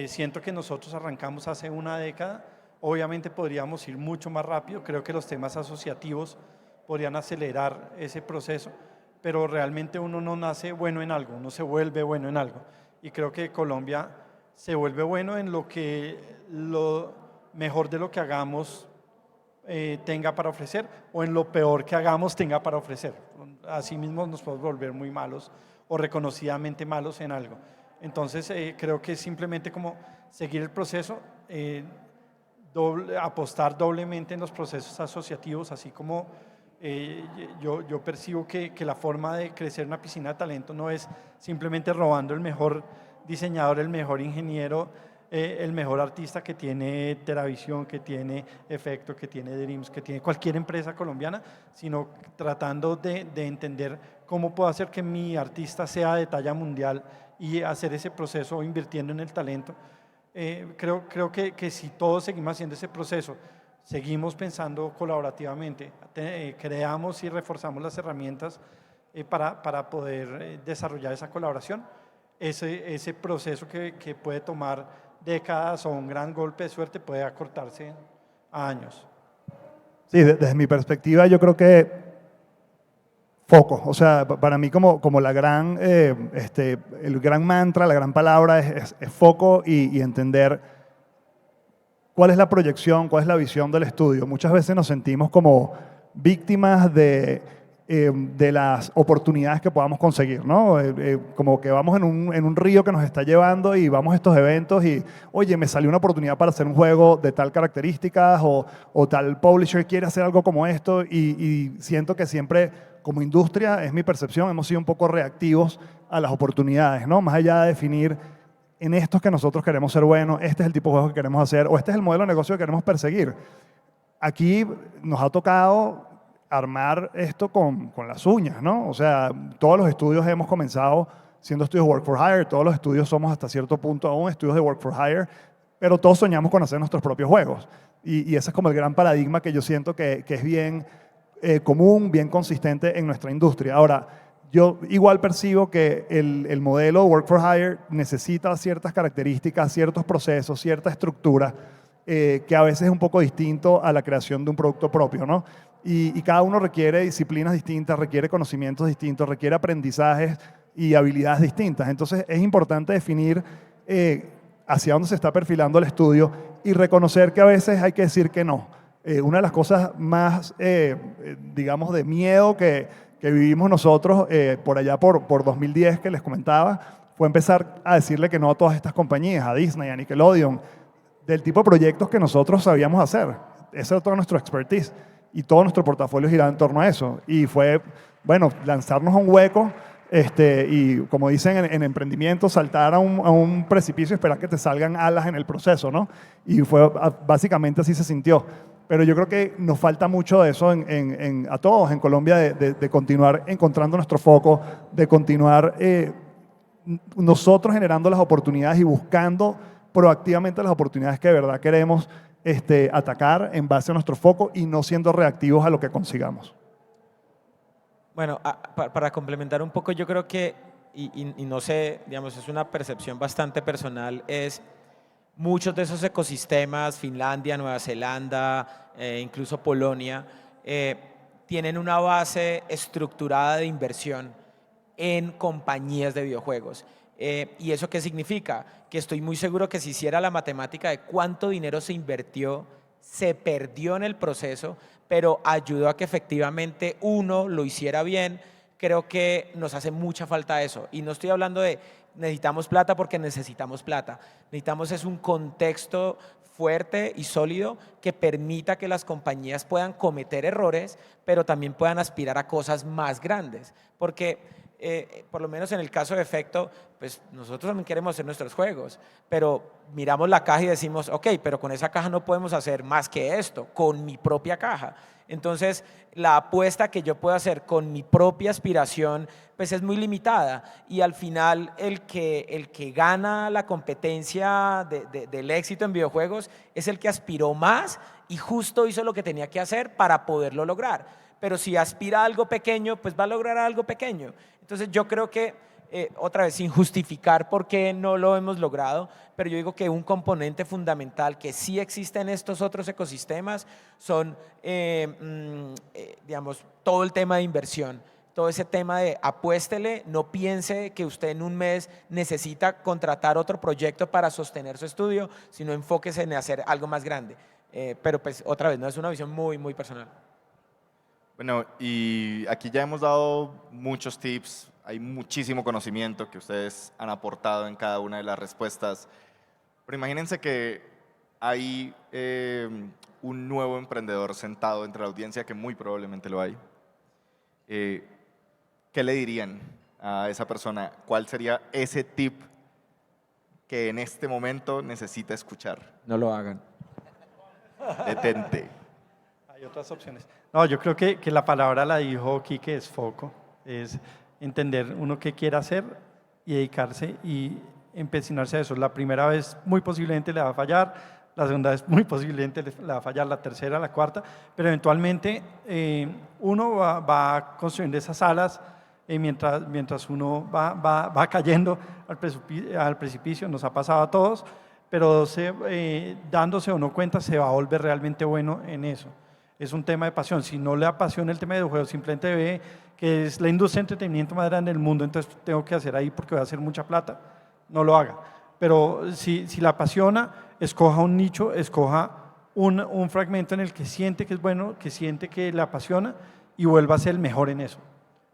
Siento que nosotros arrancamos hace una década. Obviamente podríamos ir mucho más rápido. Creo que los temas asociativos podrían acelerar ese proceso, pero realmente uno no nace bueno en algo, uno se vuelve bueno en algo. Y creo que Colombia se vuelve bueno en lo mejor de lo que hagamos tenga para ofrecer, o en lo peor que hagamos tenga para ofrecer. Asimismo nos podemos volver muy malos o reconocidamente malos en algo. Entonces creo que es simplemente como seguir el proceso, apostar doblemente en los procesos asociativos, así como yo percibo que la forma de crecer una piscina de talento no es simplemente robando el mejor diseñador, el mejor ingeniero, el mejor artista que tiene Teravisión, que tiene Efecto, que tiene Dreams, que tiene cualquier empresa colombiana, sino tratando de entender cómo puedo hacer que mi artista sea de talla mundial y hacer ese proceso invirtiendo en el talento. Creo que si todos seguimos haciendo ese proceso, seguimos pensando colaborativamente, creamos y reforzamos las herramientas para poder desarrollar esa colaboración, ese proceso que puede tomar décadas o un gran golpe de suerte puede acortarse a años. Sí, desde mi perspectiva yo creo que foco, o sea, para mí como la gran, el gran mantra, la gran palabra es foco y entender cuál es la proyección, cuál es la visión del estudio. Muchas veces nos sentimos como víctimas de las oportunidades que podamos conseguir, ¿no? Como que vamos en un río que nos está llevando y vamos a estos eventos y, oye, me salió una oportunidad para hacer un juego de tal características o tal publisher quiere hacer algo como esto y siento que siempre, como industria, es mi percepción, hemos sido un poco reactivos a las oportunidades, ¿no? Más allá de definir en estos que nosotros queremos ser buenos, este es el tipo de juego que queremos hacer o este es el modelo de negocio que queremos perseguir. Aquí nos ha tocado armar esto con las uñas, ¿no? O sea, todos los estudios hemos comenzado siendo estudios work for hire, todos los estudios somos hasta cierto punto aún estudios de work for hire, pero todos soñamos con hacer nuestros propios juegos. Y ese es como el gran paradigma que yo siento que es bien común, bien consistente en nuestra industria. Ahora, yo igual percibo que el modelo work for hire necesita ciertas características, ciertos procesos, cierta estructura que a veces es un poco distinto a la creación de un producto propio, ¿no? Y cada uno requiere disciplinas distintas, requiere conocimientos distintos, requiere aprendizajes y habilidades distintas. Entonces es importante definir hacia dónde se está perfilando el estudio y reconocer que a veces hay que decir que no. Una de las cosas más, digamos, de miedo que vivimos nosotros por allá por 2010 que les comentaba, fue empezar a decirle que no a todas estas compañías, a Disney, a Nickelodeon, del tipo de proyectos que nosotros sabíamos hacer. Ese era todo nuestro expertise y todo nuestro portafolio giraba en torno a eso. Y fue, bueno, lanzarnos a un hueco y, como dicen en emprendimiento, saltar a un precipicio y esperar que te salgan alas en el proceso, ¿no? Y fue básicamente así se sintió. Pero yo creo que nos falta mucho de eso a todos en Colombia, de continuar encontrando nuestro foco, de continuar nosotros generando las oportunidades y buscando proactivamente las oportunidades que de verdad queremos atacar en base a nuestro foco y no siendo reactivos a lo que consigamos. Bueno, para complementar un poco, yo creo que, y no sé, digamos, es una percepción bastante personal, es muchos de esos ecosistemas, Finlandia, Nueva Zelanda, incluso Polonia, tienen una base estructurada de inversión en compañías de videojuegos. ¿Y eso qué significa? Que estoy muy seguro que si hiciera la matemática de cuánto dinero se invirtió, se perdió en el proceso, pero ayudó a que efectivamente uno lo hiciera bien, creo que nos hace mucha falta eso. Y no estoy hablando de necesitamos plata porque necesitamos plata. Necesitamos es un contexto fuerte y sólido que permita que las compañías puedan cometer errores, pero también puedan aspirar a cosas más grandes. Porque por lo menos en el caso de Efecto, pues nosotros también queremos hacer nuestros juegos, pero miramos la caja y decimos, ok, pero con esa caja no podemos hacer más que esto, con mi propia caja. Entonces, la apuesta que yo puedo hacer con mi propia aspiración, pues es muy limitada, y al final el que gana la competencia del éxito en videojuegos es el que aspiró más y justo hizo lo que tenía que hacer para poderlo lograr. Pero si aspira a algo pequeño, pues va a lograr algo pequeño. Entonces yo creo que, otra vez, sin justificar por qué no lo hemos logrado, pero yo digo que un componente fundamental que sí existe en estos otros ecosistemas son, digamos, todo el tema de inversión. Todo ese tema de apuéstele, no piense que usted en un mes necesita contratar otro proyecto para sostener su estudio, sino enfóquese en hacer algo más grande. Pero pues otra vez, no es una visión muy, muy personal. Bueno, y aquí ya hemos dado muchos tips, hay muchísimo conocimiento que ustedes han aportado en cada una de las respuestas, pero imagínense que hay un nuevo emprendedor sentado entre la audiencia, que muy probablemente lo hay. ¿Qué le dirían a esa persona? ¿Cuál sería ese tip que en este momento necesita escuchar? No lo hagan. Detente. Hay otras opciones. No, yo creo que la palabra la dijo Quique, es foco, es entender uno qué quiere hacer y dedicarse y empecinarse a eso. La primera vez muy posiblemente le va a fallar, la segunda vez muy posiblemente le va a fallar, la tercera, la cuarta, pero eventualmente uno va construyendo esas alas mientras uno va cayendo al precipicio, nos ha pasado a todos, pero dándose o no cuenta se va a volver realmente bueno en eso. Es un tema de pasión. Si no le apasiona el tema de videojuegos, simplemente ve que es la industria de entretenimiento más grande del mundo, entonces tengo que hacer ahí porque voy a hacer mucha plata, no lo haga. Pero si la apasiona, escoja un nicho, escoja un fragmento en el que siente que es bueno, que siente que le apasiona y vuelva a ser el mejor en eso.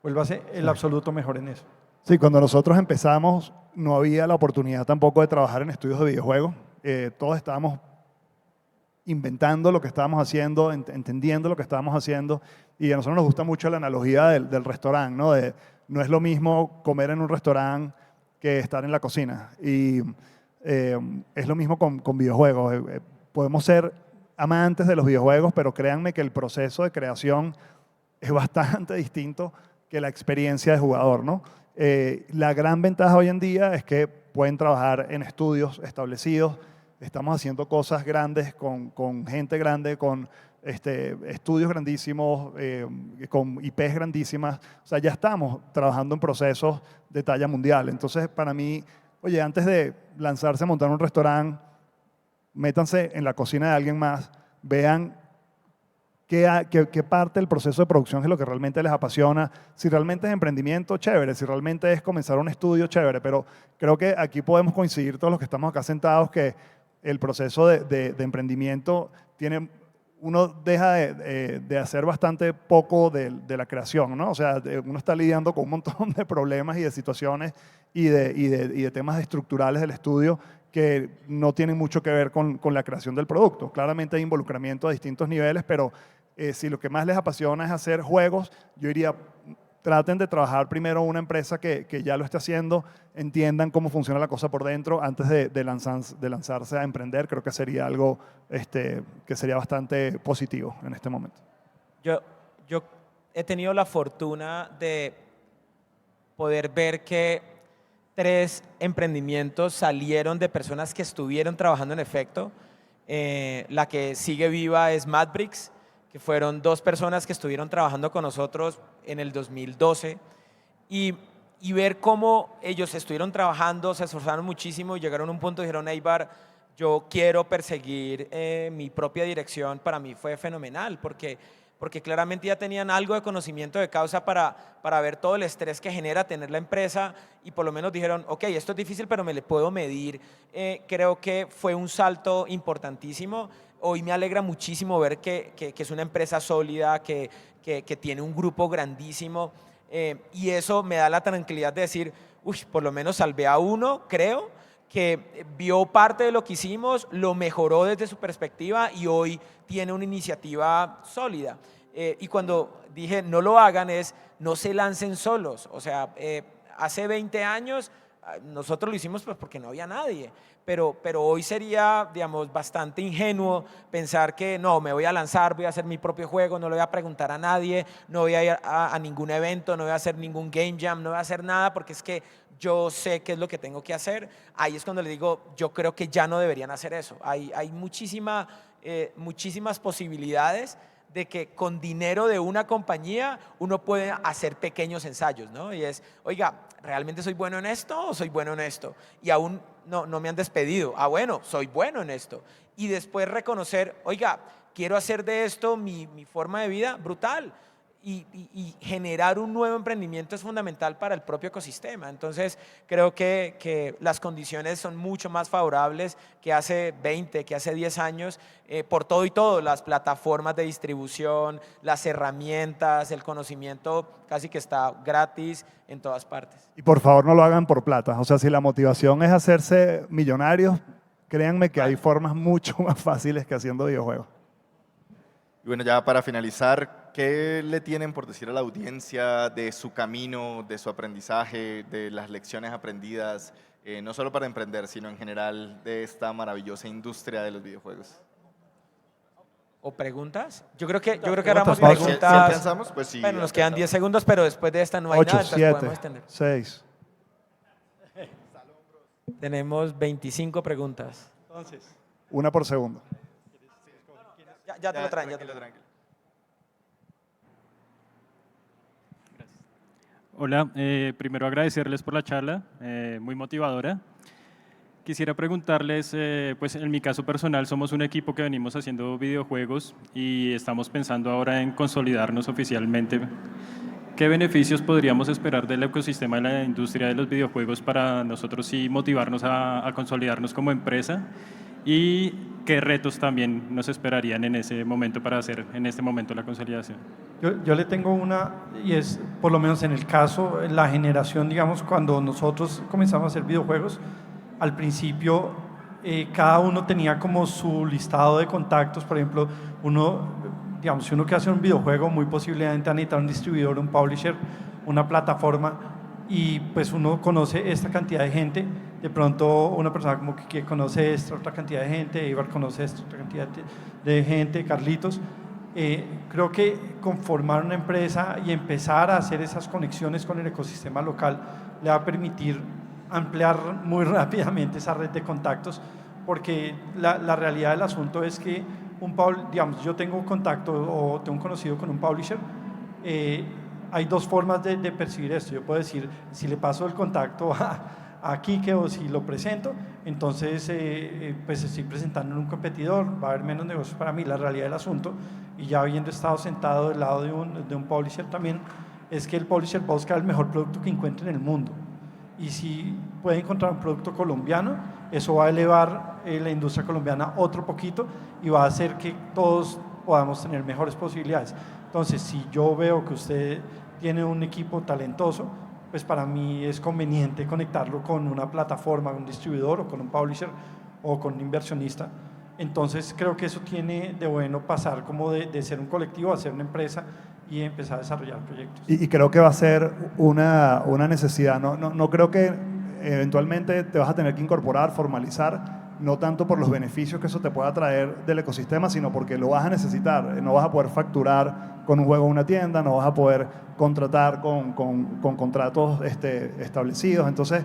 Vuelva a ser el absoluto mejor en eso. Sí, cuando nosotros empezamos no había la oportunidad tampoco de trabajar en estudios de videojuegos. Todos estábamos inventando lo que estábamos haciendo, entendiendo lo que estábamos haciendo, y a nosotros nos gusta mucho la analogía del restaurante, ¿no? No es lo mismo comer en un restaurante que estar en la cocina, y es lo mismo con videojuegos. Podemos ser amantes de los videojuegos, pero créanme que el proceso de creación es bastante distinto que la experiencia de jugador, ¿no? La gran ventaja hoy en día es que pueden trabajar en estudios establecidos. Estamos haciendo cosas grandes con gente grande, con estudios grandísimos, con IPs grandísimas. O sea, ya estamos trabajando en procesos de talla mundial. Entonces, para mí, oye, antes de lanzarse a montar un restaurante, métanse en la cocina de alguien más, vean qué parte del proceso de producción es lo que realmente les apasiona. Si realmente es emprendimiento, chévere. Si realmente es comenzar un estudio, chévere. Pero creo que aquí podemos coincidir todos los que estamos acá sentados que el proceso de emprendimiento uno deja de hacer bastante poco de la creación, ¿no? O sea, uno está lidiando con un montón de problemas y de situaciones y de temas estructurales del estudio que no tienen mucho que ver con la creación del producto. Claramente hay involucramiento a distintos niveles, pero si lo que más les apasiona es hacer juegos, yo diría, traten de trabajar primero en una empresa que ya lo esté haciendo, entiendan cómo funciona la cosa por dentro antes de lanzarse a emprender. Creo que sería algo que sería bastante positivo en este momento. Yo he tenido la fortuna de poder ver que 3 emprendimientos salieron de personas que estuvieron trabajando en Efecto. La que sigue viva es Madbricks, que fueron 2 personas que estuvieron trabajando con nosotros en el 2012, y ver cómo ellos estuvieron trabajando, se esforzaron muchísimo y llegaron a un punto y dijeron, Eibar, yo quiero perseguir mi propia dirección. Para mí fue fenomenal, porque claramente ya tenían algo de conocimiento de causa para ver todo el estrés que genera tener la empresa, y por lo menos dijeron, ok, esto es difícil, pero me le puedo medir. Creo que fue un salto importantísimo. Hoy me alegra muchísimo ver que es una empresa sólida, que tiene un grupo grandísimo. Y eso me da la tranquilidad de decir, uy, por lo menos salvé a uno, creo, que vio parte de lo que hicimos, lo mejoró desde su perspectiva y hoy tiene una iniciativa sólida. Y cuando dije no lo hagan es no se lancen solos. O sea, hace 20 años nosotros lo hicimos pues porque no había nadie, pero hoy sería, digamos, bastante ingenuo pensar que no, me voy a lanzar, voy a hacer mi propio juego, no le voy a preguntar a nadie, no voy a ir a ningún evento, no voy a hacer ningún game jam, no voy a hacer nada porque es que yo sé qué es lo que tengo que hacer. Ahí es cuando le digo, yo creo que ya no deberían hacer eso. Hay muchísimas posibilidades de que con dinero de una compañía uno puede hacer pequeños ensayos, ¿no? Y es, oiga, ¿realmente soy bueno en esto o soy bueno en esto? Y aún no me han despedido. Ah, bueno, soy bueno en esto. Y después reconocer, oiga, quiero hacer de esto mi forma de vida, brutal. Y generar un nuevo emprendimiento es fundamental para el propio ecosistema. Entonces, creo que las condiciones son mucho más favorables que hace 20, que hace 10 años, por todo y todo, las plataformas de distribución, las herramientas, el conocimiento casi que está gratis en todas partes. Y por favor no lo hagan por plata. O sea, si la motivación es hacerse millonarios, créanme que hay formas mucho más fáciles que haciendo videojuegos. Y bueno, ya para finalizar, ¿qué le tienen por decir a la audiencia de su camino, de su aprendizaje, de las lecciones aprendidas, no solo para emprender, sino en general de esta maravillosa industria de los videojuegos? ¿O preguntas? Yo creo que hagamos Pausa. Si preguntas. alcanzamos, pues sí. Bueno, nos quedan 10 alcanzamos. segundos, pero después de esta no hay 8, nada, entonces 7, podemos extender. 6. Tenemos 25 preguntas. Entonces, Una por segundo. Ya te lo traen, ya te Tranquilo, lo traen. tranquilo. Hola, primero agradecerles por la charla, muy motivadora. Quisiera preguntarles, pues en mi caso personal somos un equipo que venimos haciendo videojuegos y estamos pensando ahora en consolidarnos oficialmente. ¿Qué beneficios podríamos esperar del ecosistema de la industria de los videojuegos para nosotros sí motivarnos a consolidarnos como empresa? ¿Y qué retos también nos esperarían en ese momento para hacer en este momento la consolidación? yo le tengo una, y es, por lo menos en el caso, la generación, digamos, cuando nosotros comenzamos a hacer videojuegos, al principio cada uno tenía como su listado de contactos. Por ejemplo, digamos, si uno quiere hacer un videojuego, muy posiblemente va a necesitar un distribuidor, un publisher, una plataforma, y pues uno conoce esta cantidad de gente. De pronto una persona como que conoce esta otra cantidad de gente, Ibar conoce esta otra cantidad de gente, Carlitos. Creo que conformar una empresa y empezar a hacer esas conexiones con el ecosistema local le va a permitir ampliar muy rápidamente esa red de contactos, porque la realidad del asunto es que digamos, yo tengo un contacto o tengo un conocido con un publisher. Hay dos formas de percibir esto. Yo puedo decir, si le paso el contacto a Quique o si lo presento, entonces pues estoy presentando en un competidor, va a haber menos negocios para mí. La realidad del asunto, y ya habiendo estado sentado del lado de un publisher también, es que el publisher va a buscar el mejor producto que encuentre en el mundo. Y si puede encontrar un producto colombiano, eso va a elevar la industria colombiana otro poquito y va a hacer que todos podamos tener mejores posibilidades. Entonces, si yo veo que usted tiene un equipo talentoso, pues para mí es conveniente conectarlo con una plataforma, un distribuidor o con un publisher o con un inversionista. Entonces creo que eso tiene de bueno pasar como de ser un colectivo a ser una empresa y empezar a desarrollar proyectos. Y creo que va a ser una necesidad. No creo que eventualmente te vas a tener que incorporar, formalizar, no tanto por los beneficios que eso te pueda traer del ecosistema, sino porque lo vas a necesitar. No vas a poder facturar con un juego en una tienda, no vas a poder contratar con contratos establecidos. Entonces,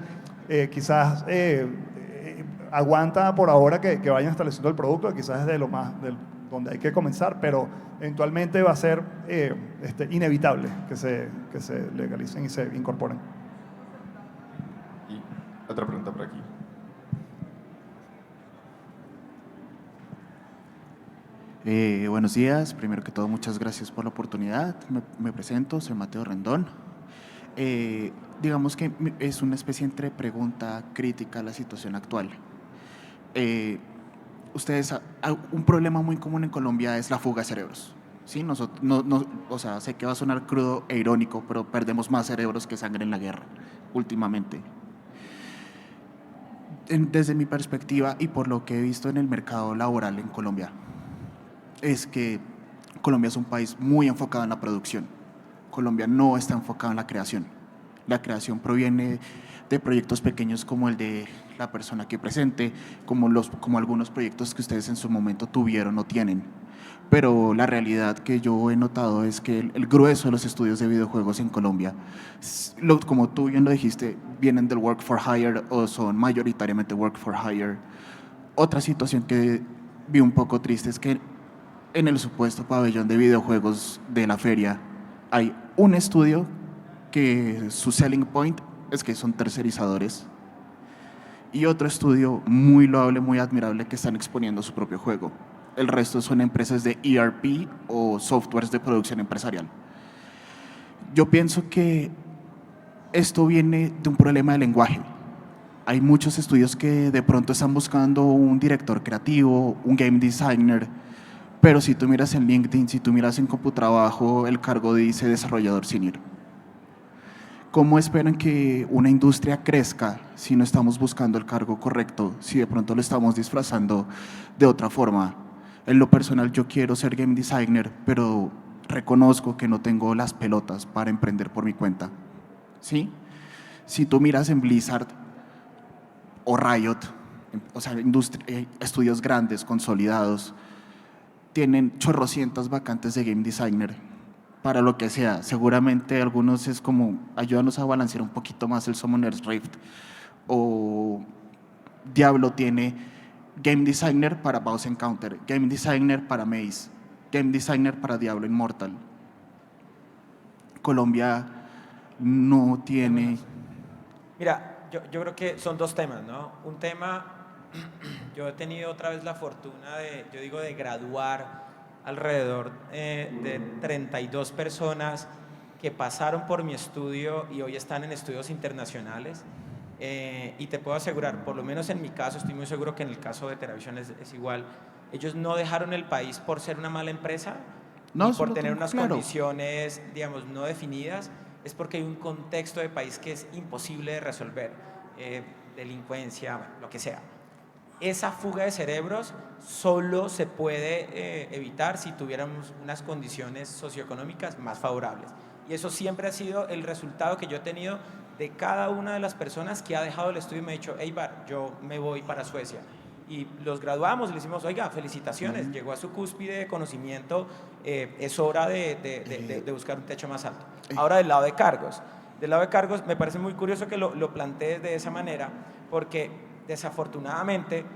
quizás aguanta por ahora que vayan estableciendo el producto, que quizás es de lo más donde hay que comenzar, pero eventualmente va a ser inevitable que se legalicen y se incorporen. Y otra pregunta por aquí. Buenos días, primero que todo muchas gracias por la oportunidad. Me presento, soy Mateo Rendón. Digamos que es una especie entre pregunta crítica a la situación actual. Un problema muy común en Colombia es la fuga de cerebros. Sí, o sea, sé que va a sonar crudo e irónico, pero perdemos más cerebros que sangre en la guerra últimamente. Desde mi perspectiva y por lo que he visto en el mercado laboral en Colombia, es que Colombia es un país muy enfocado en la producción. Colombia no está enfocado en la creación. La creación proviene de proyectos pequeños como el de la persona que presente, como algunos proyectos que ustedes en su momento tuvieron o tienen. Pero la realidad que yo he notado es que el grueso de los estudios de videojuegos en Colombia, como tú bien lo dijiste, vienen del work for hire o son mayoritariamente work for hire. Otra situación que vi un poco triste es que en el supuesto pabellón de videojuegos de la feria hay un estudio que su selling point es que son tercerizadores y otro estudio muy loable, muy admirable que están exponiendo su propio juego. El resto son empresas de ERP o softwares de producción empresarial. Yo pienso que esto viene de un problema de lenguaje. Hay muchos estudios que de pronto están buscando un director creativo, un game designer, pero si tú miras en LinkedIn, si tú miras en Computrabajo, el cargo dice desarrollador senior. ¿Cómo esperan que una industria crezca si no estamos buscando el cargo correcto, si de pronto lo estamos disfrazando de otra forma? En lo personal yo quiero ser game designer, pero reconozco que no tengo las pelotas para emprender por mi cuenta. ¿Sí? Si tú miras en Blizzard o Riot, o sea, estudios grandes, consolidados, tienen chorrocientas vacantes de game designer para lo que sea. Seguramente algunos es como, ayúdanos a balancear un poquito más el Summoner's Rift. O Diablo tiene game designer para Boss Encounter, game designer para Maze, game designer para Diablo Immortal. Colombia no tiene… Mira, yo creo que son dos temas, ¿no? Un tema, yo he tenido otra vez la fortuna de graduar alrededor de 32 personas que pasaron por mi estudio y hoy están en estudios internacionales. Y te puedo asegurar, por lo menos en mi caso, estoy muy seguro que en el caso de Teravision es igual, ellos no dejaron el país por ser una mala empresa, No, ni eso por lo tener tengo unas claro. condiciones, digamos, no definidas, es porque hay un contexto de país que es imposible de resolver, delincuencia, bueno, lo que sea. Esa fuga de cerebros solo se puede evitar si tuviéramos unas condiciones socioeconómicas más favorables. Y eso siempre ha sido el resultado que yo he tenido de cada una de las personas que ha dejado el estudio y me ha dicho, Eibar, yo me voy para Suecia. Y los graduamos y le decimos, oiga, felicitaciones, llegó a su cúspide de conocimiento, es hora de buscar un techo más alto. Ahora del lado de cargos. Del lado de cargos me parece muy curioso que lo plantees de esa manera, porque desafortunadamente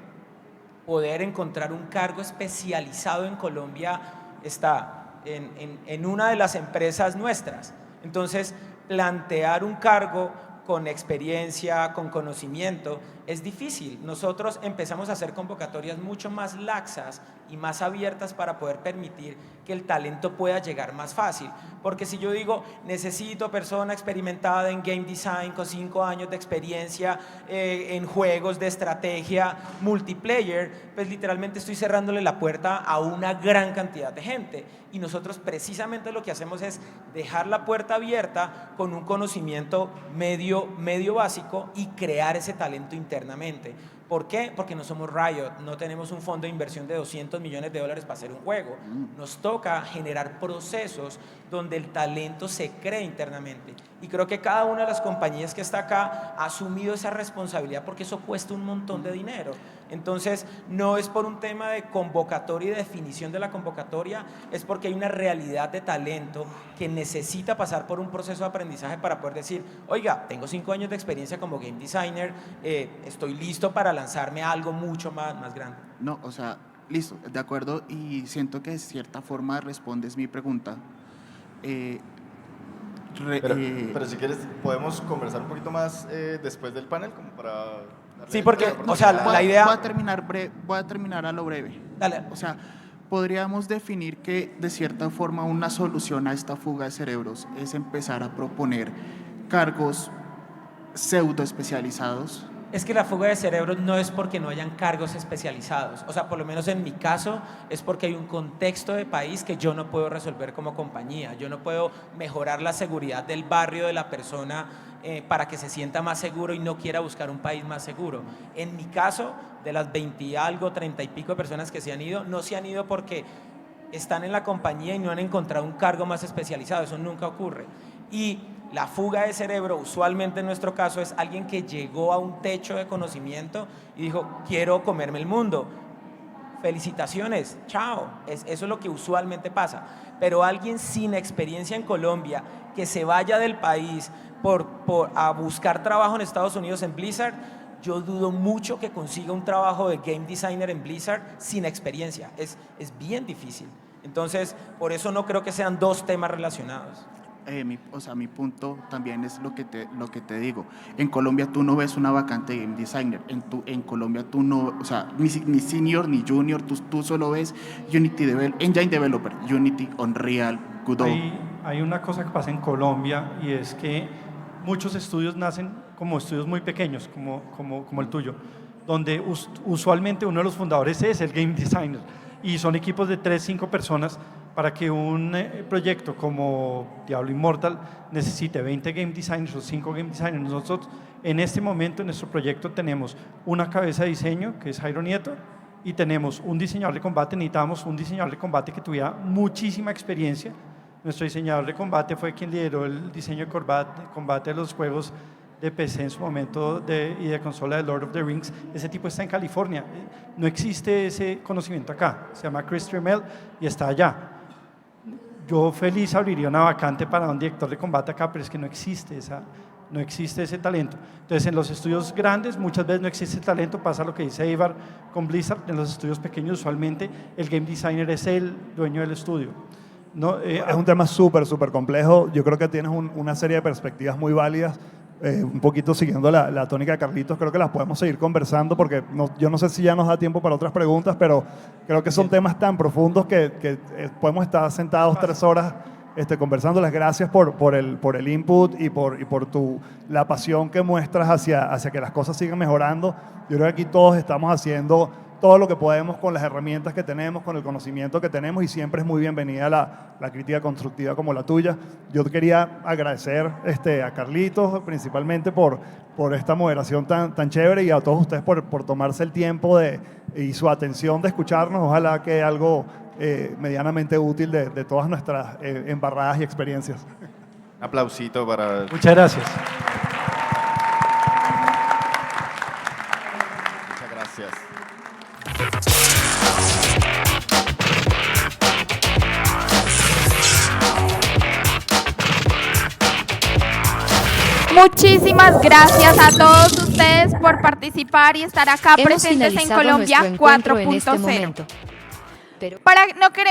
poder encontrar un cargo especializado en Colombia está en una de las empresas nuestras. Entonces, plantear un cargo con experiencia, con conocimiento, es difícil. Nosotros empezamos a hacer convocatorias mucho más laxas y más abiertas para poder permitir que el talento pueda llegar más fácil. Porque si yo digo, necesito persona experimentada en game design con 5 años de experiencia en juegos de estrategia multiplayer, pues literalmente estoy cerrándole la puerta a una gran cantidad de gente. Y nosotros precisamente lo que hacemos es dejar la puerta abierta con un conocimiento medio básico y crear ese talento internamente. ¿Por qué? Porque no somos Riot, no tenemos un fondo de inversión de $200 millones para hacer un juego. Nos toca generar procesos donde el talento se cree internamente. Y creo que cada una de las compañías que está acá ha asumido esa responsabilidad porque eso cuesta un montón de dinero. Entonces, no es por un tema de convocatoria y de definición de la convocatoria, es porque hay una realidad de talento que necesita pasar por un proceso de aprendizaje para poder decir, oiga, tengo 5 años de experiencia como game designer, estoy listo para lanzarme a algo mucho más grande. No, o sea, listo, de acuerdo, y siento que de cierta forma respondes mi pregunta. Pero si quieres, podemos conversar un poquito más después del panel, como para… darle Sí, porque, tiempo. o sea, la idea… Voy a terminar a lo breve. Dale. O sea, podríamos definir que de cierta forma una solución a esta fuga de cerebros es empezar a proponer cargos pseudo especializados Es que la fuga de cerebros no es porque no hayan cargos especializados, o sea, por lo menos en mi caso es porque hay un contexto de país que yo no puedo resolver como compañía, yo no puedo mejorar la seguridad del barrio de la persona para que se sienta más seguro y no quiera buscar un país más seguro. En mi caso, de las 20 y algo, 30 y pico de personas que se han ido, no se han ido porque están en la compañía y no han encontrado un cargo más especializado, eso nunca ocurre. Y la fuga de cerebro, usualmente en nuestro caso, es alguien que llegó a un techo de conocimiento y dijo, quiero comerme el mundo. Felicitaciones, chao. Eso es lo que usualmente pasa. Pero alguien sin experiencia en Colombia, que se vaya del país a buscar trabajo en Estados Unidos en Blizzard, yo dudo mucho que consiga un trabajo de game designer en Blizzard sin experiencia. Es bien difícil. Entonces, por eso no creo que sean dos temas relacionados. Mi punto también es lo que te digo. En Colombia tú no ves una vacante de game designer. En Colombia tú no, o sea, ni senior ni junior, tú solo ves engine developer, Unity, Unreal, Godot. Hay una cosa que pasa en Colombia y es que muchos estudios nacen como estudios muy pequeños, como el tuyo, donde usualmente uno de los fundadores es el game designer y son equipos de 3, 5 personas para que un proyecto como Diablo Immortal necesite 20 game designers o 5 game designers. Nosotros en este momento en nuestro proyecto tenemos una cabeza de diseño que es Jairo Nieto y tenemos un diseñador de combate. Necesitábamos un diseñador de combate que tuviera muchísima experiencia. Nuestro diseñador de combate fue quien lideró el diseño de combate de los juegos de PC en su momento y de consola de Lord of the Rings. Ese tipo está en California. No existe ese conocimiento acá. Se llama Chris Tremel y está allá. Yo feliz abriría una vacante para un director de combate acá, pero es que no existe ese talento. Entonces, en los estudios grandes muchas veces no existe talento, pasa lo que dice Ivar con Blizzard. En los estudios pequeños usualmente el game designer es el dueño del estudio. No, es un tema súper complejo. Yo creo que tienes una serie de perspectivas muy válidas. Un poquito siguiendo la tónica de Carlitos, creo que las podemos seguir conversando porque yo no sé si ya nos da tiempo para otras preguntas, pero creo que son temas tan profundos que podemos estar sentados 3 horas conversándoles. Gracias por el input y por la pasión que muestras hacia que las cosas sigan mejorando. Yo creo que aquí todos estamos haciendo todo lo que podemos con las herramientas que tenemos, con el conocimiento que tenemos, y siempre es muy bienvenida la crítica constructiva como la tuya. Yo quería agradecer a Carlitos principalmente por esta moderación tan chévere, y a todos ustedes por tomarse el tiempo y su atención de escucharnos. Ojalá que algo medianamente útil de todas nuestras embarradas y experiencias. Un aplausito para... Muchas gracias. Muchas gracias. Muchísimas gracias a todos ustedes por participar y estar acá Hemos presentes en finalizado Colombia nuestro encuentro en este 4.0. momento. Pero Para no querer